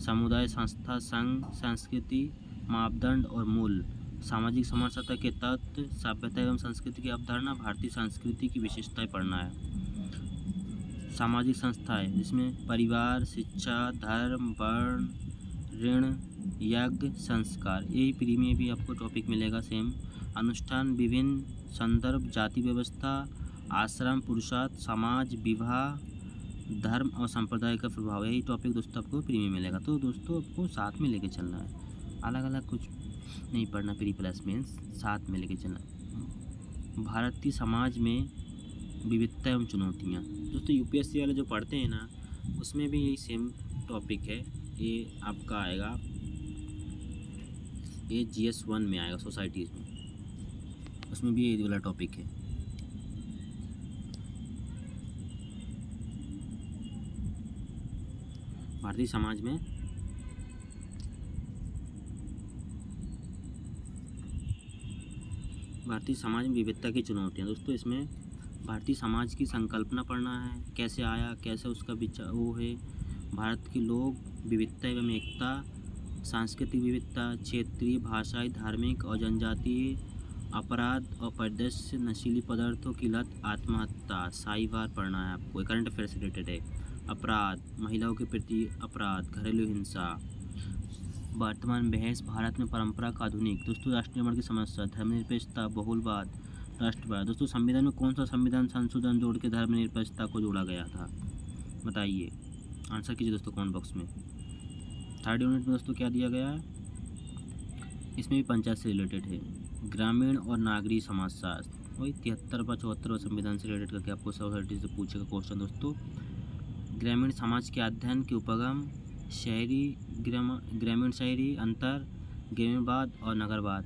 समुदाय, संस्था, संघ, संस्कृति, मापदंड और मूल, सामाजिक समरसता के तत्व, सभ्यता एवं संस्कृति की अवधारणा, भारतीय संस्कृति की विशेषताएं पढ़ना है। सामाजिक संस्थाएं जिसमें परिवार, शिक्षा, धर्म, वर्ण, ऋण, यज्ञ, संस्कार, यही प्री में भी आपको टॉपिक मिलेगा सेम। अनुष्ठान, विभिन्न संदर्भ, जाति व्यवस्था, आश्रम, पुरुषार्थ, समाज, विवाह, धर्म और संप्रदाय का प्रभाव, यही टॉपिक दोस्तों आपको प्री में मिलेगा। तो दोस्तों आपको साथ में लेके चलना है, अलग अलग कुछ नहीं पढ़ना, प्री प्लस मेंस साथ में लेके चलना। भारतीय समाज में विविधता एवं चुनौतियाँ, दोस्तों यूपीएससी वाले जो पढ़ते हैं ना, उसमें भी यही सेम टॉपिक है। ये आपका आएगा, ये GS 1 में आएगा, सोसाइटीज़ में, उसमें भी ये वाला टॉपिक है। भारतीय समाज में विविधता की चुनौतियाँ, दोस्तों इसमें भारतीय समाज की संकल्पना पढ़ना है, कैसे आया, कैसे उसका विचार वो है, भारत के लोग, विविधता एवं एकता, सांस्कृतिक विविधता, क्षेत्रीय, भाषाई, धार्मिक और जनजातीय अपराध और परिदृश्य, नशीली पदार्थों की लत, आत्महत्या। साई बार पढ़ना है आपको, करंट अफेयर से रिलेटेड है। अपराध, महिलाओं के प्रति अपराध, घरेलू हिंसा। वर्तमान बहस, भारत में परंपरा का आधुनिक। दोस्तों राष्ट्रीय निर्माण की समस्या, धर्मनिरपेक्षता, बहुलवाद, राष्ट्रवाद। दोस्तों संविधान में कौन सा संविधान संशोधन जोड़ के धर्मनिरपेक्षता को जोड़ा गया था, बताइए, आंसर कीजिए दोस्तों कमेंट बॉक्स में। थर्ड यूनिट में दोस्तों क्या दिया गया है, इसमें भी पंचायत से रिलेटेड है। ग्रामीण और नागरिक समाजशास्त्र, वही 73वां 74वां संविधान से रिलेटेड करके आपको सोसाइटी से पूछेगा क्वेश्चन दोस्तों। ग्रामीण समाज के अध्ययन के उपगम, शहरी ग्रामीण शहरी अंतर, ग्रामीणवाद और नगरवाद।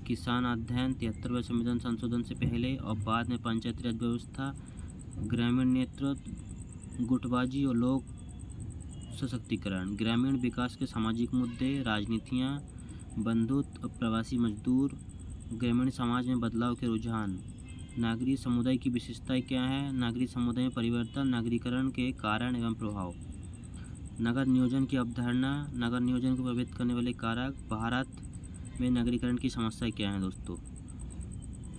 किसान अध्ययन 73वें संविधान संशोधन से पहले और बाद में पंचायती राज व्यवस्था, ग्रामीण नेतृत्व, गुटबाजी और लोक सशक्तिकरण। ग्रामीण विकास के सामाजिक मुद्दे, राजनीतियाँ, बंधुत्व और प्रवासी मजदूर। ग्रामीण समाज में बदलाव के रुझान। नागरिक समुदाय की विशेषताएं क्या है, नागरिक समुदाय में परिवर्तन, नागरीकरण के कारण एवं प्रभाव। नगर नियोजन की अवधारणा, नगर नियोजन को प्रभावित करने वाले कारक। भारत में नगरीकरण की समस्याएं क्या हैं दोस्तों।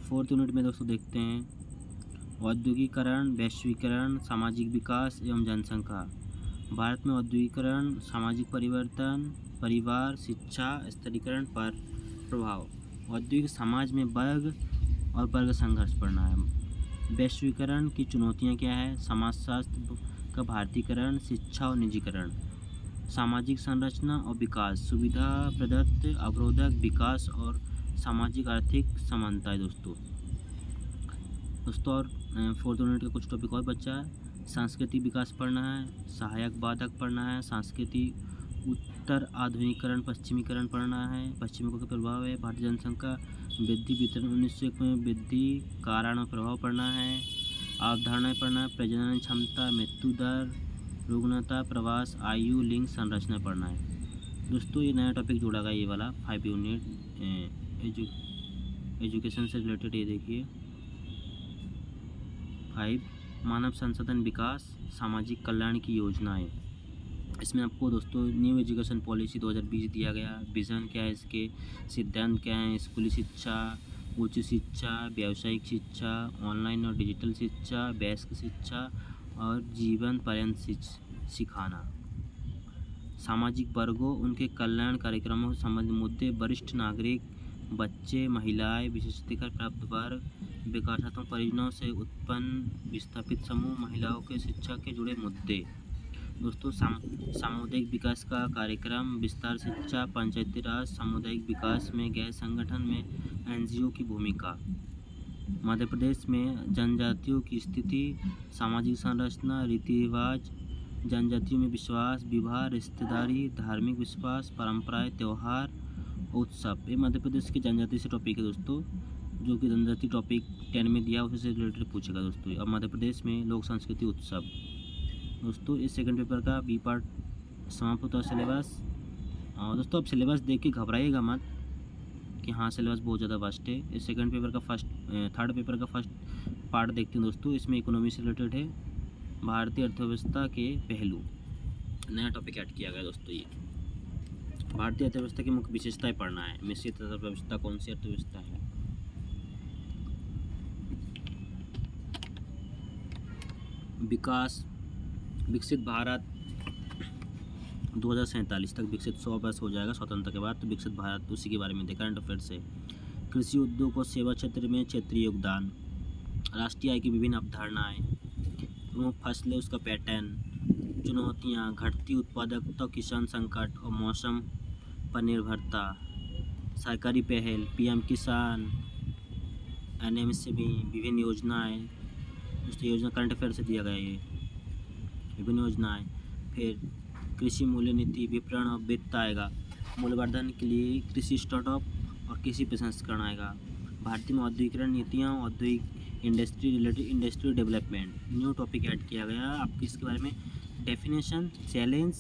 फोर्थ यूनिट में दोस्तों देखते हैं औद्योगिकरण, वैश्वीकरण, सामाजिक विकास एवं जनसंख्या। भारत में औद्योगिकरण, सामाजिक परिवर्तन, परिवार, शिक्षा, स्तरीकरण पर प्रभाव। औद्योगिक समाज में वर्ग और वर्ग संघर्ष पड़ना है। वैश्वीकरण की चुनौतियां क्या है, समाजशास्त्र का भारतीकरण, शिक्षा और निजीकरण। सामाजिक संरचना और विकास, सुविधा प्रदत्त, अवरोधक, विकास और सामाजिक आर्थिक समानताएं दोस्तों। और फोर्थ यूनिट का कुछ टॉपिक और बच्चा है। सांस्कृतिक विकास पढ़ना है, सहायक बाधक पढ़ना है, सांस्कृतिक उत्तर आधुनिकीकरण, पश्चिमीकरण पढ़ना है, पश्चिमियों का प्रभाव है, भारतीय जनसंख्या वृद्धि, वितरण 1901 में वृद्धि, कारण और प्रभाव पढ़ना है, अवधारणाएं पढ़ना है, प्रजनन क्षमता, मृत्यु दर, रुग्णता, प्रवास, आयु, लिंग, संरचना पढ़ना है दोस्तों। ये नया टॉपिक जोड़ा गया, ये वाला 5 यूनिट एजुकेशन से रिलेटेड। ये देखिए 5 मानव संसाधन विकास, सामाजिक कल्याण की योजनाएं। इसमें आपको दोस्तों न्यू एजुकेशन पॉलिसी 2020 दिया गया, विज़न क्या है इसके, सिद्धांत क्या है, स्कूली शिक्षा, उच्च शिक्षा, व्यावसायिक शिक्षा, ऑनलाइन और डिजिटल शिक्षा, वयस्क शिक्षा और जीवन पर्यंत सिखाना। सामाजिक वर्गों, उनके कल्याण कार्यक्रमों से संबंधित मुद्दे, वरिष्ठ नागरिक, बच्चे, महिलाएं, विशेषाधिकार प्राप्त वर्ग, विकासात्मक परियोजनाओं से उत्पन्न विस्थापित समूह, महिलाओं के शिक्षा के जुड़े मुद्दे दोस्तों। सामुदायिक विकास का कार्यक्रम, विस्तार शिक्षा, पंचायती राज, सामुदायिक विकास में गैर संगठन में एनजीओ की भूमिका। मध्य प्रदेश में जनजातियों की स्थिति, सामाजिक संरचना, रीति रिवाज, जनजातियों में विश्वास, विवाह, रिश्तेदारी, धार्मिक विश्वास, परंपराएं, त्यौहार, उत्सव। ये मध्य प्रदेश के जनजाति से टॉपिक है दोस्तों, जो कि जनजाति टॉपिक 10 में दिया, उसी से रिलेटेड पूछेगा दोस्तों। अब मध्य प्रदेश में लोक संस्कृति उत्सव दोस्तों। इस सेकंड पेपर का बी पार्ट समाप्त होता है सिलेबस। दोस्तों अब सिलेबस देख के घबराइएगा मत कि हाँ सिलेबस बहुत ज़्यादा वास्ट है। इस सेकंड पेपर का थर्ड पेपर का फर्स्ट पार्ट देखते हैं दोस्तों। इसमें इकोनॉमी से रिलेटेड है, भारतीय अर्थव्यवस्था के पहलू, नया टॉपिक ऐड किया गया दोस्तों। ये भारतीय अर्थव्यवस्था की मुख्य विशेषताएं पढ़ना है। मिश्रित अर्थव्यवस्था कौन सी अर्थव्यवस्था है, विकास, विकसित भारत 2047 तक विकसित 100 वर्ष हो जाएगा स्वतंत्रता के बाद, तो विकसित भारत उसी के बारे में देखा करंट अफेयर से। कृषि उद्योग और सेवा क्षेत्र में क्षेत्रीय योगदान, राष्ट्रीय आय की विभिन्न अवधारणाएं, प्रमुख फसलें उसका पैटर्न, चुनौतियां, घटती उत्पादकता, किसान संकट और मौसम पर निर्भरता, सरकारी पहल, पीएम किसान, एनएमएसएमई, विभिन्न योजनाएं, उसकी योजना करंट अफेयर से दिया गया ये विभिन्न योजनाएं। फिर कृषि मूल्य नीति, विपणन और वित्त आएगा। मूल्यवर्धन के लिए कृषि स्टार्टअप और कृषि प्रसंस्करण आएगा। भारतीय में औद्योगिकरण नीतियाँ, औद्योगिक industry related, industry development, new topic add किया गया आपको इसके बारे में। डेफिनेशन, चैलेंज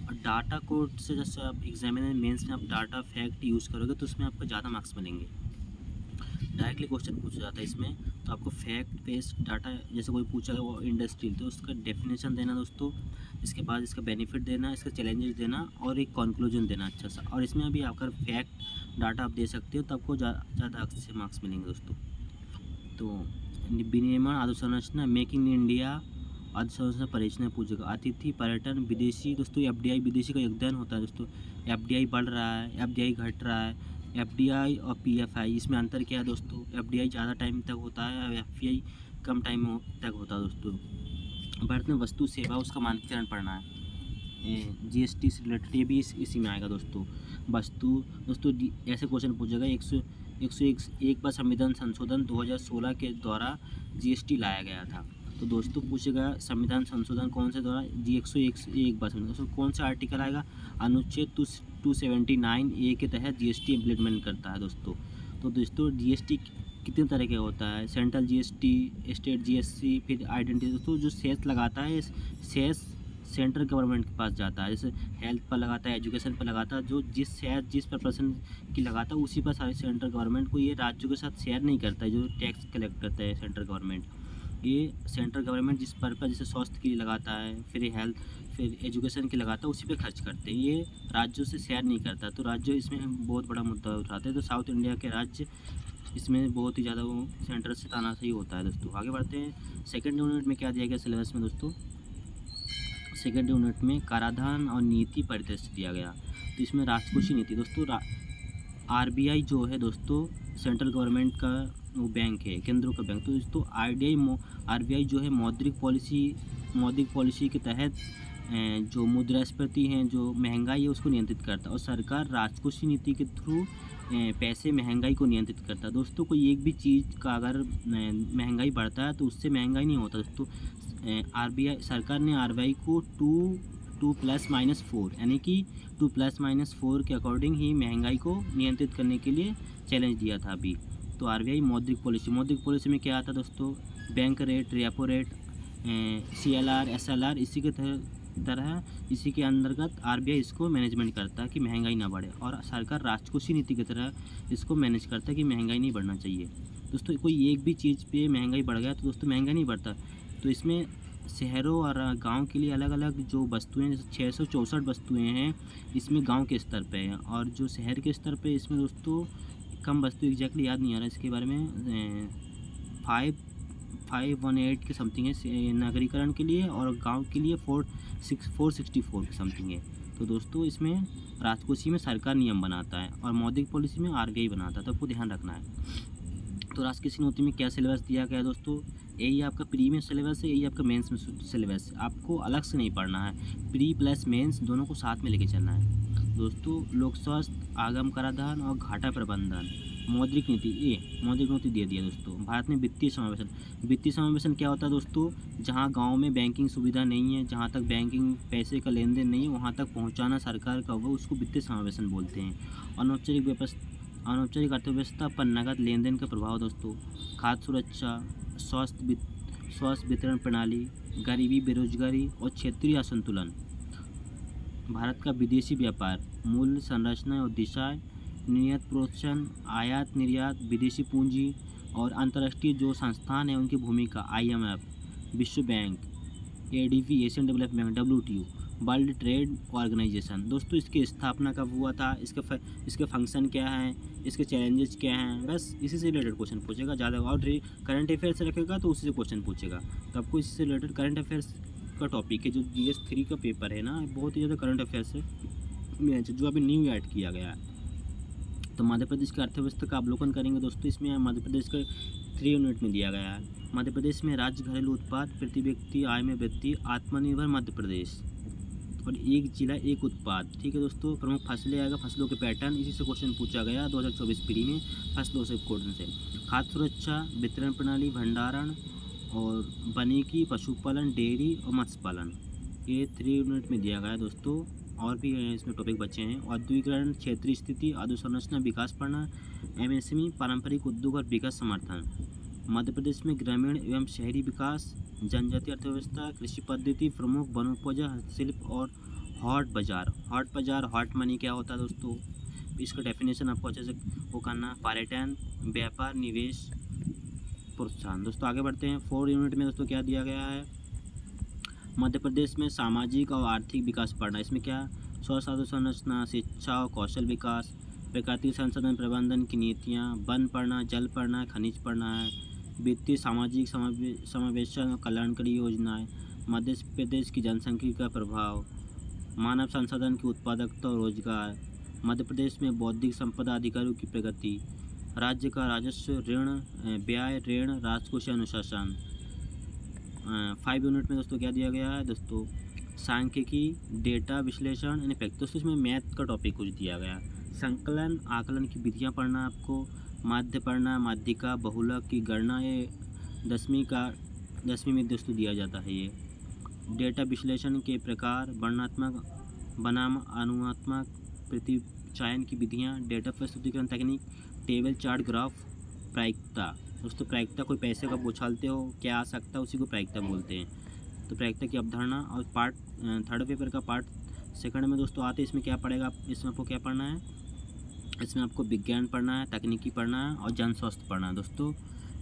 और डाटा कोड से जैसे आप एग्जामिनर मेंस में आप डाटा फैक्ट यूज़ करोगे तो उसमें आपको ज़्यादा मार्क्स मिलेंगे। डायरेक्टली क्वेश्चन पूछा जाता है इसमें, तो आपको फैक्ट बेस्ड डाटा जैसे कोई पूछा वो इंडस्ट्री, तो उसका डेफिनेशन देना दोस्तों। इसके बाद इसका बेनिफिट देना, इसका चैलेंजेस देना और एक कंक्लूजन देना अच्छा सा। और इसमें अभी अगर फैक्ट डाटा आप दे सकते हो तो आपको ज़्यादा अच्छे मार्क्स मिलेंगे दोस्तों। तो विनिर्माण अधोसंरचना, मेकिंग इन इंडिया, अधोसंरचना परियोजना पूछेगा। अतिथि पर्यटन, विदेशी दोस्तों एफडीआई विदेशी का योगदान होता है दोस्तों। एफडीआई बढ़ रहा है, एफडीआई घट रहा है। एफडीआई और पीएफआई इसमें अंतर क्या है दोस्तों? एफडीआई ज़्यादा टाइम तक होता है और एफपीआई कम टाइम तक होता है दोस्तों। भारत में वस्तु सेवा उसका मानकीकरण पढ़ना है। जीएसटी से रिलेटेड ये भी इसी में आएगा दोस्तों। वस्तु दोस्तों ऐसे क्वेश्चन पूछेगा। 101 पर संविधान संशोधन 2016 के द्वारा जीएसटी लाया गया था। तो दोस्तों पूछेगा संविधान संशोधन कौन से द्वारा? जी 101 पर दोस्तों कौन सा आर्टिकल आएगा? अनुच्छेद 279 ए के तहत जीएसटी इम्प्लीमेंट करता है दोस्तों। तो दोस्तों जीएसटी कितने तरह के होता है? सेंट्रल जीएसटी, स्टेट जीएसटी, फिर आइडेंटिटी। दोस्तों जो सेस लगाता है, सेस सेंट्रल गवर्नमेंट के पास जाता है। जैसे हेल्थ पर लगाता है, एजुकेशन पर लगाता है, जो जिस पर पर्सन की लगाता है उसी पर सारे सेंट्रल गवर्नमेंट को, ये राज्यों के साथ शेयर नहीं करता है। जो टैक्स कलेक्ट करता है सेंट्रल गवर्नमेंट, ये सेंट्रल गवर्नमेंट जिस पर जैसे स्वास्थ्य के लिए लगाता है, फिर हेल्थ, फिर एजुकेशन के लगाता है, उसी पे खर्च करते हैं। ये राज्यों से शेयर नहीं करता। तो राज्य इसमें बहुत बड़ा मुद्दा उठाते हैं। तो साउथ इंडिया के राज्य इसमें बहुत ही ज़्यादा वो सेंटर से तानाशाही होता है दोस्तों। आगे बढ़ते हैं। सेकेंड यूनिट में क्या दिया गया सिलेबस में दोस्तों? सेकेंड यूनिट में कराधान और नीति परिदृश्य दिया गया। तो इसमें राजकोषीय नीति दोस्तों, आरबीआई जो है दोस्तों सेंट्रल गवर्नमेंट का वो बैंक है, केंद्रों का बैंक। तो दोस्तों आरबीआई जो है मौद्रिक पॉलिसी के तहत जो मुद्रास्फीति है, जो महंगाई है, उसको नियंत्रित करता है। और सरकार राजकोषीय नीति के थ्रू पैसे महंगाई को नियंत्रित करता है। दोस्तों कोई एक भी चीज़ का अगर महंगाई बढ़ता है तो उससे महंगाई नहीं होता दोस्तों। आरबीआई सरकार ने आरबीआई को 2+-4 यानी कि 2+-4 के अकॉर्डिंग ही महंगाई को नियंत्रित करने के लिए चैलेंज दिया था अभी। तो आरबीआई मौद्रिक पॉलिसी में क्या आता है दोस्तों? Bank rate, repo rate, CLR, SLR, इसी के तरह इसी के अंतर्गत आरबीआई इसको मैनेजमेंट करता है कि महंगाई ना बढ़े। और सरकार राजकोषीय नीति की तरह इसको मैनेज करता है कि महंगाई नहीं बढ़ना चाहिए। दोस्तों कोई एक भी चीज़ पे महंगाई बढ़ गया तो दोस्तों महंगाई नहीं बढ़ता। तो इसमें शहरों और गांव के लिए अलग अलग जो वस्तुएं, जैसे 664 वस्तुएं हैं इसमें गांव के स्तर पे हैं। और जो शहर के स्तर पे इसमें दोस्तों कम वस्तु एग्जैक्टली याद नहीं आ रहा इसके बारे में, 518 के समथिंग है नगरीकरण के लिए, और गांव के लिए 464 के समथिंग है। तो दोस्तों इसमें राजकोषीय में सरकार नियम बनाता है और मौद्रिक पॉलिसी में आरबीआई बनाता है। तो आपको ध्यान रखना है। तो राजकोषीय नीति में क्या सिलेबस दिया गया है दोस्तों? यही आपका प्री में सिलेबस है, यही आपका मेंस में सिलेबस है। आपको अलग से नहीं पढ़ना है, प्री प्लस मेंस दोनों को साथ में लेके चलना है दोस्तों। लोक स्वास्थ्य, आगम कराधान और घाटा प्रबंधन, मौद्रिक नीति दे दिया दोस्तों। भारत में वित्तीय समावेशन क्या होता है दोस्तों? जहाँ गांव में बैंकिंग सुविधा नहीं है, जहाँ तक बैंकिंग पैसे का लेन देन नहीं है, वहाँ तक पहुँचाना सरकार का वो उसको वित्तीय समावेशन बोलते हैं। अनौपचारिक अर्थव्यवस्था पर नगद लेन देन का प्रभाव दोस्तों। खाद्य सुरक्षा, स्वास्थ्य वितरण प्रणाली, गरीबी, बेरोजगारी और क्षेत्रीय असंतुलन। भारत का विदेशी व्यापार, मूल्य संरचना और दिशाएं, निर्यात प्रोत्साहन, आयात निर्यात, विदेशी पूंजी और अंतर्राष्ट्रीय जो संस्थान हैं उनकी भूमिका, आईएमएफ, विश्व bank, ADB, Asian development, WTO, world trade organisation. दोस्तों इसकी स्थापना कब हुआ था, इसके फंक्शन क्या हैं, इसके चैलेंजेस क्या हैं, बस इसी से रिलेटेड क्वेश्चन पूछेगा ज़्यादा। और करंट अफेयर्स रखेगा तो उसी से क्वेश्चन पूछेगा। तो आपको इससे रिलेटेड करंट अफेयर्स का टॉपिक है, जो GS 3 का पेपर है ना, बहुत ही ज़्यादा करंट अफेयर्स है जो अभी न्यू ऐड किया गया है। तो मध्य प्रदेश की अर्थव्यवस्था का अवलोकन करेंगे दोस्तों। इसमें मध्य प्रदेश का 3 यूनिट में दिया गया है। मध्य प्रदेश में राज्य घरेलू उत्पाद, प्रति व्यक्ति आय में वृद्धि, आत्मनिर्भर मध्य प्रदेश, और एक जिला एक उत्पाद। ठीक है दोस्तों। प्रमुख फसलें आएगा, फसलों के पैटर्न, इसी से क्वेश्चन पूछा गया 2024 प्री में फसलों से क्वेश्चन से। खाद्य सुरक्षा, वितरण प्रणाली, भंडारण और वानिकी, पशुपालन, डेयरी और मत्स्य पालन, ये 3 यूनिट में दिया गया है दोस्तों। और भी इसमें टॉपिक बचे हैं। औद्योगिकरण, क्षेत्रीय स्थिति, अधोसंरचना, विकास पढ़ना, MSME, पारंपरिक उद्योग और विकास समर्थन। मध्य प्रदेश में ग्रामीण एवं शहरी विकास, जनजातीय अर्थव्यवस्था, कृषि पद्धति, प्रमुख वनोपज, हस्तशिल्प और हॉट बाजार। हॉट मनी क्या होता है दोस्तों? इसका डेफिनेशन आपको अच्छे से वो करना, पर्यटन, व्यापार, निवेश, प्रोत्साहन। दोस्तों आगे बढ़ते हैं। 4 यूनिट में दोस्तों क्या दिया गया है? मध्य प्रदेश में सामाजिक और आर्थिक विकास पढ़ना, इसमें क्या स्वास्थ्य अधोसंरचना, शिक्षा और कौशल विकास, प्राकृतिक संसाधन प्रबंधन की नीतियाँ, वन पढ़ना, जल पढ़ना, खनिज पढ़ना है, वित्तीय सामाजिक समावेशन और कल्याणकारी योजनाएं, मध्य प्रदेश की जनसंख्या का प्रभाव, मानव संसाधन की उत्पादकता और रोजगार, मध्य प्रदेश में बौद्धिक संपदा अधिकारों की प्रगति, राज्य का राजस्व, ऋण, व्यय, ऋण, राजकोषीय अनुशासन। 5 यूनिट में दोस्तों क्या दिया गया है दोस्तों, सांख्यिकी, डेटा विश्लेषण यानी फैक्ट। दोस्तों इसमें मैथ का टॉपिक कुछ दिया गया, संकलन आकलन की विधियाँ पढ़ना आपको, माध्य पढ़ना, माध्यिका, बहुलक की गणना, ये 10वीं में दोस्तों दिया जाता है। ये डेटा विश्लेषण के प्रकार, वर्णनात्मक बनाम अनुमानात्मक प्रतिचयन की विधियाँ, डेटा प्रस्तुतिकरण तकनीक, टेबल चार्ट ग्राफ, प्रायिकता। दोस्तों प्रायिकता, कोई पैसे का उछालते हो क्या आ सकता है, उसी को प्रायिकता बोलते हैं। तो प्रायिकता की अवधारणा। और पार्ट 3rd पेपर का पार्ट 2 में दोस्तों आते, इसमें क्या पढ़ेगा, इसमें आपको क्या पढ़ना है, इसमें आपको विज्ञान पढ़ना है, तकनीकी पढ़ना है और जन स्वास्थ्य पढ़ना है। दोस्तों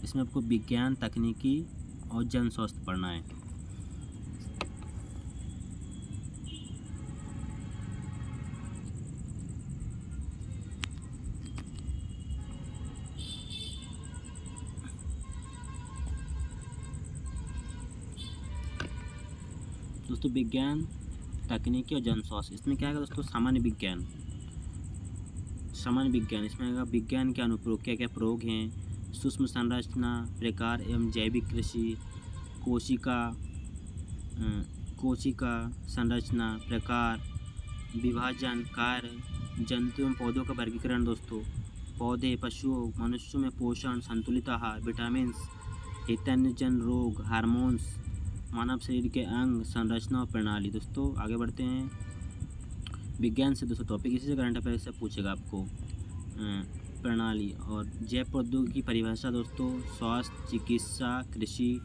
इसमें आपको विज्ञान, तकनीकी और जन स्वास्थ्य पढ़ना है। दोस्तों विज्ञान, तकनीकी और जन स्वास्थ्य, इसमें क्या आएगा दोस्तों, सामान्य विज्ञान। इसमें आएगा विज्ञान के अनुप्रयोग, क्या क्या प्रयोग हैं, सूक्ष्म संरचना, प्रकार एवं जैविक कृषि, कोशिका संरचना, प्रकार, विभाजन, कार्य, जंतु एवं पौधों का वर्गीकरण। दोस्तों पौधे, पशुओं, मनुष्यों में पोषण, संतुलित आहार, विटामिन्स, हितैषजन रोग, हार्मोन्स, मानव शरीर के अंग, संरचना और प्रणाली। दोस्तों आगे बढ़ते हैं विज्ञान से। दोस्तों टॉपिक इसी से करंट अफेयर से पूछेगा आपको, प्रणाली और जैव प्रौद्योगिकी की परिभाषा। दोस्तों स्वास्थ्य, चिकित्सा, कृषि,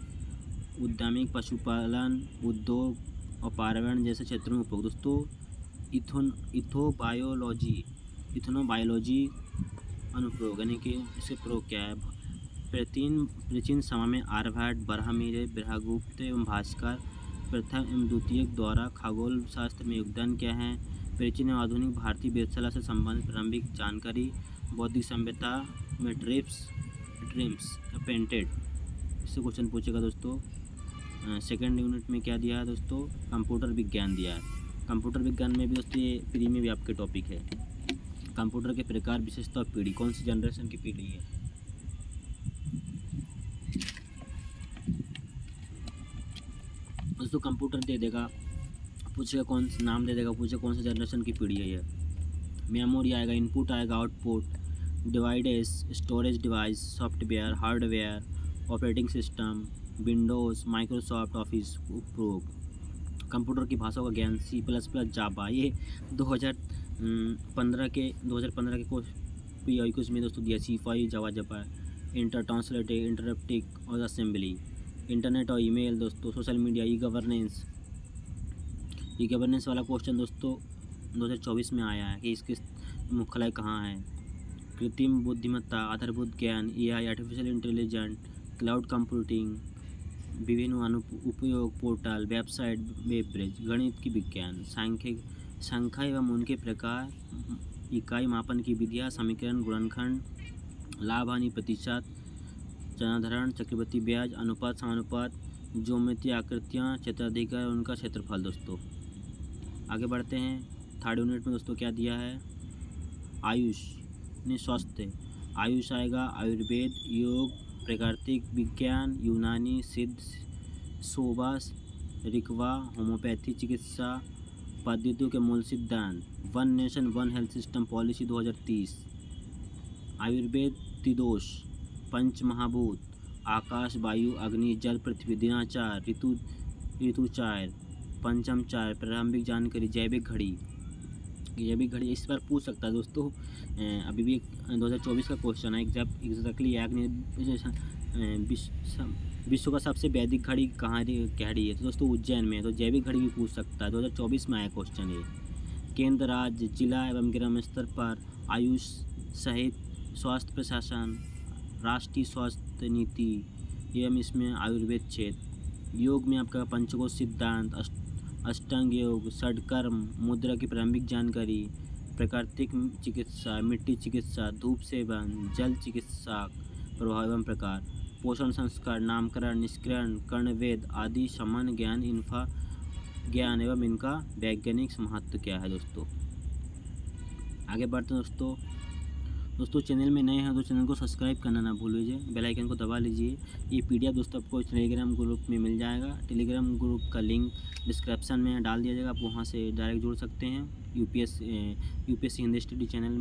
उद्यमिक, पशुपालन, उद्योग और पर्यावरण जैसे क्षेत्रों में उपयोग। दोस्तों इथोबायोलॉजी अनुप्रयोग, यानी कि इसके प्रयोग क्या है, प्राचीन समय में आर्यभट्ट, बरहमीर, ब्रह्मगुप्त एवं भास्कर प्रथम एवं द्वितीय द्वारा खगोल शास्त्र में योगदान क्या है, प्राचीन एवं आधुनिक भारतीय वेधशाला से संबंधित प्रारंभिक जानकारी, बौद्धिक सभ्यता में ट्रिम्स पेंटेड, इससे क्वेश्चन पूछेगा। दोस्तों 2nd यूनिट में क्या दिया है दोस्तों, कंप्यूटर विज्ञान दिया है। कंप्यूटर विज्ञान में भी दोस्तों ये प्री में भी आपके टॉपिक है, कंप्यूटर के प्रकार, विशेषता और पीढ़ी, कौन सी जनरेशन की पीढ़ी है। दोस्तों कंप्यूटर दे देगा, पूछेगा कौन नाम दे देगा, पूछेगा कौन सी जनरेशन की पीढ़ी है ये। मेमोरी आएगा, इनपुट आएगा, output, device, storage device, software, hardware, operating system, Windows, Microsoft office उपयोग। कंप्यूटर की भाषाओं का ज्ञान, C++, जावा, ये 2015 के कुछ में दोस्तों दिया, C5, जावा, इंटर ट्रांसलेटिव, इंटरप्टिक और असेंबली, इंटरनेट और ईमेल। दोस्तों सोशल मीडिया, ई गवर्नेंस वाला क्वेश्चन दोस्तों 2024 में आया है कि इसके मुख्यालय कहाँ है। कृत्रिम बुद्धिमत्ता, आधारभूत ज्ञान, AI, artificial intelligence, cloud computing, विभिन्न उपयोग, पोर्टल, वेबसाइट, वेब ब्रिज, गणित की विज्ञान, संख्या एवं उनके प्रकार, इकाई मापन की विधियाँ, समीकरण, गुणनखंड, लाभ हानि प्रतिशत, जनाधारण, चक्रवृद्धि ब्याज, अनुपात, समानुपात, ज्योमेट्री, आकृतियाँ, क्षेत्राधिकार और उनका क्षेत्रफल। दोस्तों आगे बढ़ते हैं 3rd यूनिट में। दोस्तों क्या दिया है, आयुष ने स्वास्थ्य, आयुष आएगा, आयुर्वेद, योग, प्राकृतिक विज्ञान, यूनानी, सिद्ध, सोवास, ऋक्वा, होम्योपैथी चिकित्सा, पद्धतियों के मूल सिद्धांत, one nation one health system policy 2030, Ayurveda, त्रिदोष, पंच महाभूत, आकाश, वायु, अग्नि, जल, पृथ्वी, दिनाचार, ऋतुचार, पंचम चार, प्रारंभिक जानकारी, जैविक घड़ी इस बार पूछ सकता है दोस्तों। अभी भी 2024 का क्वेश्चन है, एग्जैक्टली विश्व का सबसे वैदिक घड़ी कहाँ घड़ी है, तो दोस्तों उज्जैन में है। तो जैविक घड़ी भी पूछ सकता है, 2024 में आया क्वेश्चन ये। केंद्र, राज्य, जिला एवं ग्राम स्तर पर आयुष सहित स्वास्थ्य प्रशासन, राष्ट्रीय स्वास्थ्य नीति एवं इसमें आयुर्वेद क्षेत्र, योग में आपका पंचकोश सिद्धांत, अष्टांग योग, षडकर्म, मुद्रा की प्रारंभिक जानकारी, प्राकृतिक चिकित्सा, मिट्टी चिकित्सा, धूप सेवन, जल चिकित्सा प्रभाव एवं प्रकार, पोषण संस्कार, नामकरण, निष्करण, कर्णवेद आदि सामान्य ज्ञान, इनफा ज्ञान एवं इनका वैज्ञानिक महत्व क्या है दोस्तों। आगे बढ़ते हैं दोस्तों चैनल में नए हैं तो चैनल को सब्सक्राइब करना ना भूल लीजिए, बेल आइकन को दबा लीजिए। ये पीडीएफ दोस्तों आपको टेलीग्राम ग्रुप में मिल जाएगा। टेलीग्राम ग्रुप का लिंक डिस्क्रिप्शन में डाल दिया जाएगा, आप वहाँ से डायरेक्ट जुड़ सकते हैं। UPSC Hindi study channel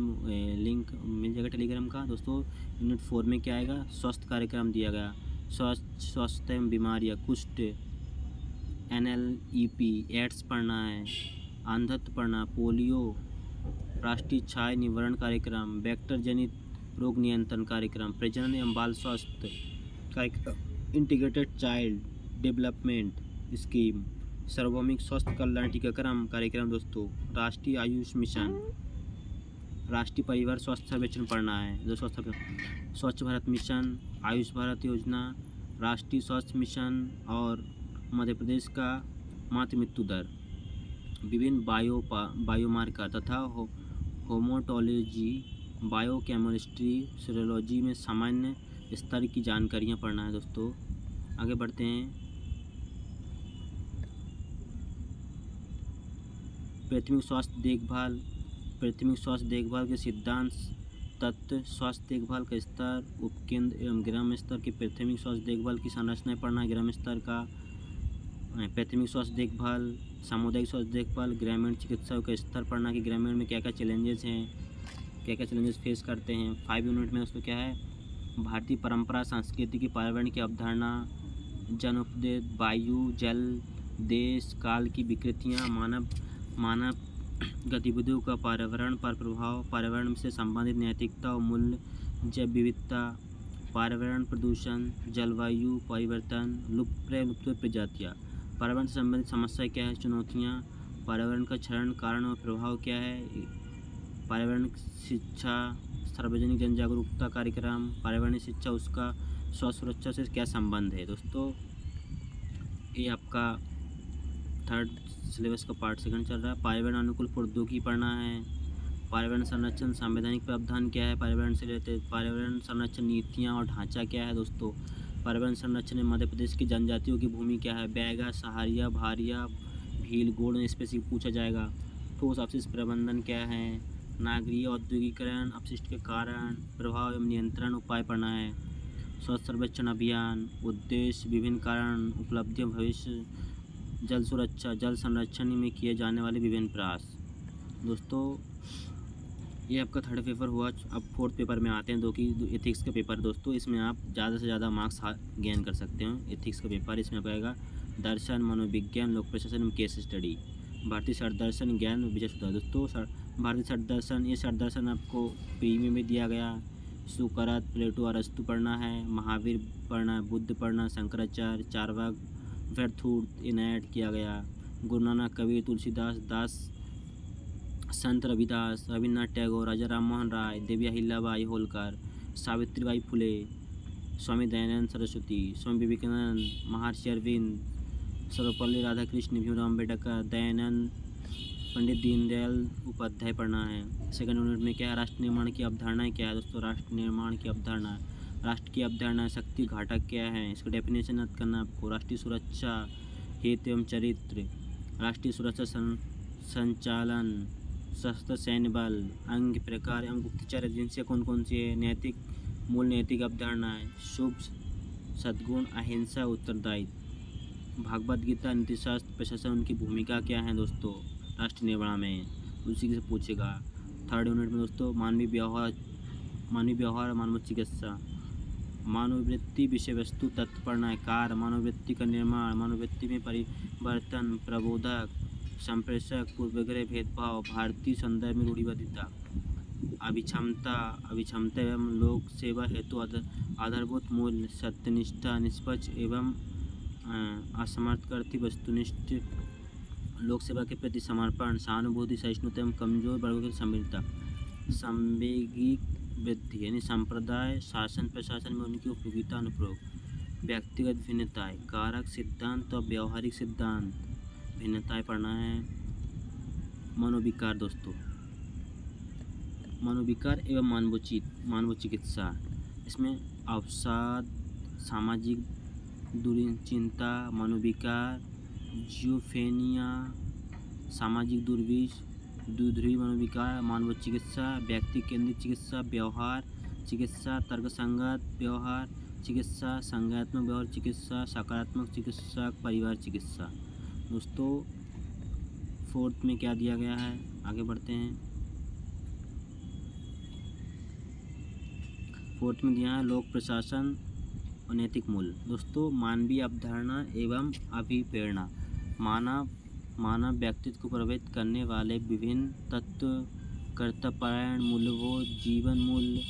link मिल जाएगा टेलीग्राम का। दोस्तों यूनिट 4 में क्या आएगा, स्वास्थ्य कार्यक्रम दिया गया, स्वास्थ्य एवं बीमारियाँ, कुष्ठ, NLEP, एड्स पढ़ना है, अंधत्व पढ़ना, पोलियो, राष्ट्रीय क्षय निवारण कार्यक्रम, वेक्टर जनित रोग नियंत्रण कार्यक्रम, प्रजनन एवं बाल स्वास्थ्य कार्यक्रम, इंटीग्रेटेड चाइल्ड डेवलपमेंट स्कीम, सार्वभौमिक स्वास्थ्य कल्याण टीकाकरण कार्यक्रम दोस्तों, राष्ट्रीय आयुष मिशन, राष्ट्रीय परिवार स्वास्थ्य सर्वेक्षण पढ़ना है जो स्वच्छ भारत मिशन, आयुष भारत योजना, राष्ट्रीय स्वास्थ्य मिशन और मध्य प्रदेश का मातृ मृत्यु दर, विभिन्न बायोमार्कर तथा होमोटोलॉजी, बायोकेमिस्ट्री, सीरोलॉजी में सामान्य स्तर की जानकारियाँ पढ़ना है दोस्तों। आगे बढ़ते हैं। प्राथमिक स्वास्थ्य देखभाल के सिद्धांत, तत्व, स्वास्थ्य देखभाल का स्तर, उपकेंद्र एवं ग्राम स्तर के प्राथमिक स्वास्थ्य देखभाल की संरचनाएं पढ़ना है, ग्राम स्तर का प्राथमिक स्वास्थ्य देखभाल, सामुदायिक स्वास्थ्य देखभाल, ग्रामीण चिकित्सा का स्तर पढ़ना कि ग्रामीण में क्या क्या चैलेंजेस हैं, क्या क्या चैलेंजेस फेस करते हैं। 5 यूनिट में उसको क्या है, भारतीय परंपरा संस्कृति की पर्यावरण की अवधारणा, जनोपदेश, वायु, जल, देश, काल की विकृतियाँ, मानव गतिविधियों का पर्यावरण पर प्रभाव, पर्यावरण से संबंधित नैतिकता और मूल्य, जैव विविधता, पर्यावरण प्रदूषण, जलवायु परिवर्तन, लुप्त प्रजातियाँ, पर्यावरण से संबंधित समस्या क्या है, चुनौतियाँ, पर्यावरण का क्षरण, कारण और प्रभाव क्या है, पर्यावरण शिक्षा, सार्वजनिक जन जागरूकता कार्यक्रम, पर्यावरणीय शिक्षा, उसका स्वास्थ्य सुरक्षा से क्या संबंध है दोस्तों। ये आपका 3rd सिलेबस का पार्ट 2 चल रहा है। पर्यावरण अनुकूल प्रौद्योगिकी पढ़ना है, पर्यावरण संरक्षण संवैधानिक प्रावधान क्या है, पर्यावरण से रिलेटेड पर्यावरण संरक्षण नीतियाँ और ढांचा क्या है दोस्तों, पर्यावरण संरक्षण में मध्य प्रदेश की जनजातियों की भूमि क्या है, बैगा, सहारिया, भारिया, भील, गोंड स्पेसिफिक पूछा जाएगा। ठोस अपशिष्ट प्रबंधन क्या है, नागरीय औद्योगिकरण, अपशिष्ट के कारण, प्रभाव एवं नियंत्रण उपाय पढ़ना है, स्वच्छ सर्वेक्षण अभियान, उद्देश्य, विभिन्न कारण, उपलब्धियाँ, भविष्य, जल सुरक्षा, जल संरक्षण में किए जाने वाले विभिन्न प्रयास। दोस्तों ये आपका 3rd पेपर हुआ। अब 4th पेपर में आते हैं, जो कि एथिक्स का पेपर दोस्तों। इसमें आप ज़्यादा से ज़्यादा मार्क्स गेन कर सकते हो। एथिक्स का पेपर इसमें आपका आएगा दर्शन, मनोविज्ञान, लोक प्रशासन एवं केस स्टडी, भारतीय षड दर्शन, ज्ञान विजय सुधा दोस्तों। भारतीय षड दर्शन, ये षड दर्शन आपको प्रीमियम में दिया गया। सुकरात, प्लेटो, अरस्तु पढ़ना है, महावीर पढ़ना है, बुद्ध पढ़ना, शंकराचार्य, चारवाक, व्यर्थूर्त इनायत किया गया। गुरु नानक, कबीर, तुलसीदास, दास, संत रविदास, रविन्द्रनाथ टैगोर, राजा राम मोहन राय, देवी अहिल्याबाई होलकर, सावित्रीबाई फुले, स्वामी दयानंद सरस्वती, स्वामी विवेकानंद, महर्षि अरविंद, सर्वपल्ली राधाकृष्ण, भीमराव अम्बेडकर, दयानंद, पंडित दीनदयाल उपाध्याय पढ़ना है। 2nd यूनिट में क्या है, राष्ट्र निर्माण की अवधारणाएं क्या है दोस्तों, राष्ट्र निर्माण की अवधारणा, राष्ट्र की अवधारणा, शक्ति घटक क्या है, इसका डेफिनेशन याद करना आपको। राष्ट्रीय सुरक्षा, हेतु एवं चरित्र, राष्ट्रीय सुरक्षा संचालन, सशस्त्र सैन्य बल, अंग, प्रकार एवं गुप्तचर एजेंसियाँ कौन कौन सी है, नैतिक मूल, नैतिक अवधारणाएं, शुभ सद्गुण, अहिंसा, उत्तरदायित्व, भागवत गीता, नीतिशास्त्र, प्रशासन, उनकी भूमिका क्या है दोस्तों राष्ट्र निर्माण में, उसी से पूछेगा। 3rd यूनिट में दोस्तों मानवीय व्यवहार, मानव चिकित्सा, मानववृत्ति, विषय वस्तु, तत्व पढ़ना है। कार्य, मानववृत्ति का निर्माण, मानववृत्ति में परिवर्तन, प्रबोधक, संप्रेषक, पूर्वग्रह, भेदभाव, भारतीय संदर्भ में रूढ़िवादिता, अभिक्षमता एवं लोक सेवा हेतु आधारभूत मूल्य, सत्यनिष्ठा, निष्पक्ष एवं असमर्थवर्ती वस्तुनिष्ठ, लोक सेवा के प्रति समर्पण, सहानुभूति, सहिष्णुता एवं कमजोर वर्गों की संवेदनता, संवेगिक वृद्धि यानी संप्रदाय, शासन प्रशासन में उनकी उपयोगिता, अनुप्रयोग, व्यक्तिगत भिन्नताएं, कारक सिद्धांत और व्यवहारिक सिद्धांत। भिन्नताएं पढ़ना है। मनोविकार दोस्तों, मनोविकार एवं मानव चिकित्सा, इसमें अवसाद, सामाजिक दुश्चिंता, मनोविकार, जियोफेनिया, सामाजिक दुर्ध्रुवी मनोविकार, मानव चिकित्सा, व्यक्ति केंद्रित चिकित्सा, व्यवहार चिकित्सा, तर्कसंगत व्यवहार चिकित्सा, संज्ञानात्मक व्यवहार चिकित्सा, सकारात्मक चिकित्सा, परिवार चिकित्सा। दोस्तों फोर्थ में क्या दिया गया है, आगे बढ़ते हैं। फोर्थ में दिया है लोक प्रशासन और नैतिक मूल्य। दोस्तों मानवीय अवधारणा एवं अभिप्रेरणा, मानव व्यक्तित्व को प्रभावित करने वाले विभिन्न तत्व, कर्तव्यपरायण, मूल्यबोध, जीवन मूल्य,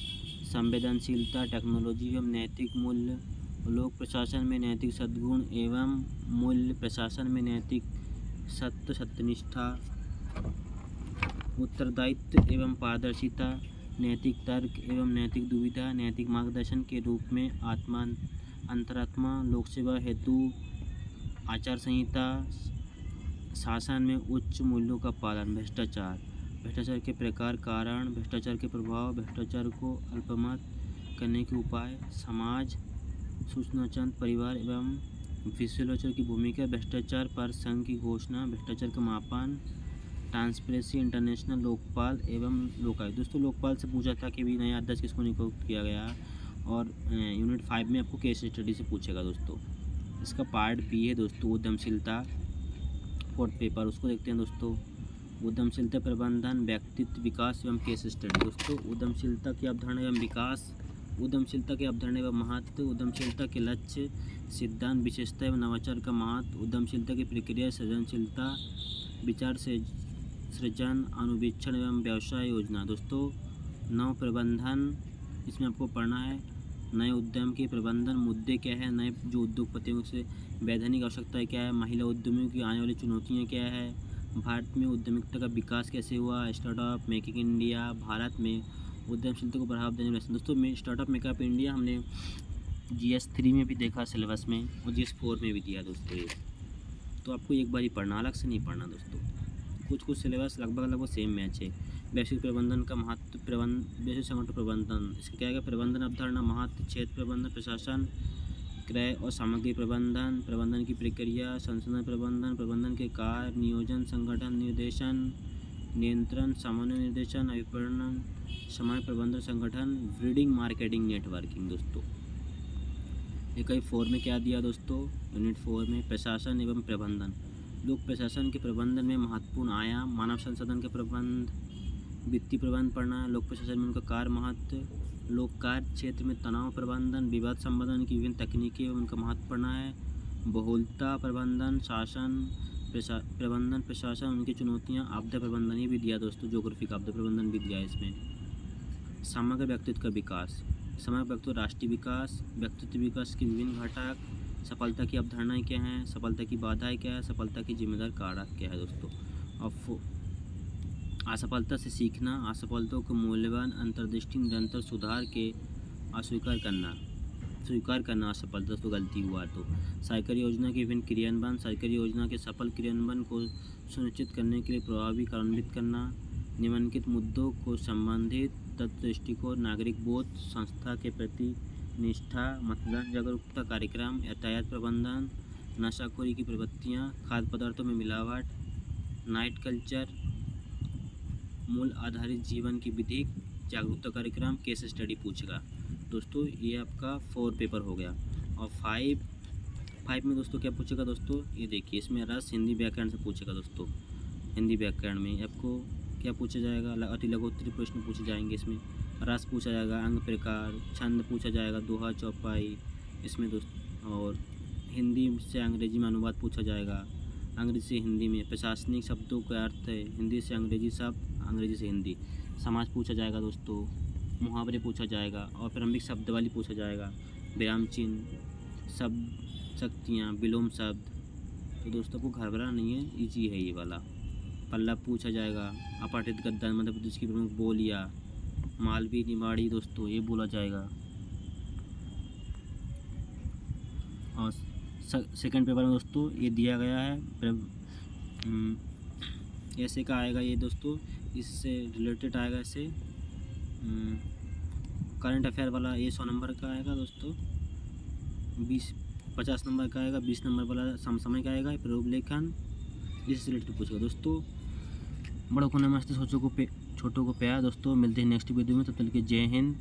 संवेदनशीलता, टेक्नोलॉजी एवं नैतिक मूल्य। लोक प्रशासन में नैतिक सद्गुण एवं मूल्य, प्रशासन में नैतिक सत्यनिष्ठा, उत्तरदायित्व एवं पारदर्शिता, नैतिक तर्क एवं नैतिक दुविधा, नैतिक मार्गदर्शन के रूप में अंतरात्मा, लोक सेवा हेतु आचार संहिता, शासन में उच्च मूल्यों का पालन, भ्रष्टाचार के प्रकार, कारण, भ्रष्टाचार के प्रभाव, भ्रष्टाचार को अल्पमत करने के उपाय, समाज, सूचनाचंद, परिवार एवं विश्लेषण की भूमिका, भ्रष्टाचार पर संघ की घोषणा, भ्रष्टाचार का मापन, ट्रांसपेरेंसी इंटरनेशनल, लोकपाल एवं लोकायुक्त। दोस्तों लोकपाल से पूछा था कि भी नया अध्यक्ष किसको नियुक्त किया गया, और यूनिट 5 में आपको केस स्टडी से पूछेगा दोस्तों। इसका पार्ट बी है दोस्तों, उद्यमशीलता, फोर्थ पेपर, उसको देखते हैं दोस्तों। उद्यमशीलता प्रबंधन, व्यक्तित्व विकास एवं केस स्टडी। दोस्तों उद्यमशीलता की अवधारणा एवं विकास, उद्यमशीलता की अवधारणा एवं महत्व, उद्यमशीलता के लक्ष्य, सिद्धांत, विशेषता एवं नवाचार का महत्व, उद्यमशीलता की प्रक्रिया, सृजनशीलता, विचार से सृजन, अनुवीक्षण एवं व्यवसाय योजना। दोस्तों नव प्रबंधन, इसमें आपको पढ़ना है नए उद्यम के प्रबंधन मुद्दे क्या है, नए जो उद्योगपतियों से वैधानिक आवश्यकताएं क्या है, महिला उद्यमियों की आने वाली चुनौतियां क्या है, भारत में उद्यमिता का विकास कैसे हुआ, स्टार्टअप, मेकिंग इंडिया, भारत में उद्यमशीलता को बढ़ावा देने वाले। दोस्तों स्टार्टअप मेकअप इंडिया हमने GS 3 में भी देखा सिलेबस में, और GS 4 में भी दिया दोस्तों ये, तो आपको एक बार ही पढ़ना, अलग से नहीं पढ़ना दोस्तों। कुछ सिलेबस लगभग सेम मैच है। वैश्विक प्रबंधन का महत्व, वैश्विक संगठन प्रबंधन, इसका क्या है, प्रबंधन अवधारणा, महत्व, क्षेत्र प्रबंधन, प्रशासन, क्रय और सामग्री प्रबंधन, प्रबंधन की प्रक्रिया, संसाधन प्रबंधन, प्रबंधन के कार्य, नियोजन, संगठन निर्देशन, नियंत्रण, सामान्य निर्देशन, अभिप्रेरण, समय प्रबंधन, संगठन, ब्रीडिंग, मार्केटिंग, नेटवर्किंग। दोस्तों इकाई 4 में क्या दिया दोस्तों, यूनिट 4 में प्रशासन एवं प्रबंधन, लोक प्रशासन के प्रबंधन में महत्वपूर्ण आयाम, मानव संसाधन के प्रबंध, वित्तीय प्रबंध पढ़ना, लोक प्रशासन में उनका कार्य महत्व, लोक कार्य क्षेत्र में तनाव प्रबंधन, विवाद संबोधन की विभिन्न तकनीकें उनका महत्व पढ़ना है, बहुलता प्रबंधन, शासन प्रबंधन, प्रशासन, उनकी चुनौतियाँ, आपदा प्रबंधन ये भी दिया दोस्तों, ज्योग्राफिक आपदा प्रबंधन भी दिया है इसमें। समग्र व्यक्तित्व का विकास, समग्र व्यक्तित्व, राष्ट्रीय विकास, व्यक्तित्व विकास के विभिन्न घटक, सफलता की अवधारणाएं क्या हैं, सफलता की बाधाएं क्या है, सफलता की जिम्मेदार कारक क्या है दोस्तों। अब असफलता से सीखना, असफलताओं को मूल्यवान, अंतर्दृष्टि, निरंतर सुधार के स्वीकार करना असफलता तो गलती हुआ तो, सरकारी योजना के विभिन्न क्रियान्वयन, सरकारी योजना के सफल क्रियान्वयन को सुनिश्चित करने के लिए प्रभावी कार्यान्वित करना, निम्नलिखित मुद्दों को संबंधित तत्व, दृष्टिकोण, नागरिक बोध, संस्था के प्रति निष्ठा, मतदान जागरूकता कार्यक्रम, यातायात प्रबंधन, नशाखोरी की प्रवृत्तियाँ, खाद्य पदार्थों में मिलावट, नाइट कल्चर, मूल आधारित जीवन की विधि, जागरूकता कार्यक्रम, केस स्टडी पूछेगा दोस्तों। ये आपका 4 पेपर हो गया। और 5 में दोस्तों क्या पूछेगा दोस्तों, ये देखिए इसमें रस, हिंदी व्याकरण से पूछेगा दोस्तों। हिंदी व्याकरण में आपको क्या पूछा जाएगा, अति लघुत्तरीय प्रश्न पूछे जाएंगे इसमें। रस पूछा जाएगा, अंग प्रकार, छंद पूछा जाएगा, दोहा, चौपाई इसमें दोस्तों। और हिंदी से अंग्रेजी में अनुवाद पूछा जाएगा, अंग्रेजी से हिंदी में। प्रशासनिक शब्दों का अर्थ है, हिंदी से अंग्रेजी शब्द, अंग्रेजी से हिंदी। समाज पूछा जाएगा दोस्तों, मुहावरे पूछा जाएगा, और प्रारंभिक शब्दावली पूछा जाएगा, विराम चिन्ह, शब्द शक्तियाँ, विलोम शब्द। तो दोस्तों को घबराना नहीं है, ईजी है ये वाला। पल्लव पूछा जाएगा, अपठित गद्य मध्य प्रदेश की प्रमुख बोलियाँ, मालवी निमाड़ी दोस्तों ये बोला जाएगा। और सेकंड पेपर में दोस्तों ये दिया गया है ऐसे का आएगा ये दोस्तों, इससे रिलेटेड आएगा ऐसे करंट अफेयर वाला, ये 100 नंबर का आएगा दोस्तों, 50 नंबर का आएगा, 20 नंबर वाला समसामयिक आएगा, प्रयोग लेखन, इससे रिलेटेड पूछेगा दोस्तों। बड़ों को नमस्ते, छोटों को प्यार दोस्तों। मिलते हैं नेक्स्ट वीडियो में, तब तक के जय हिंद।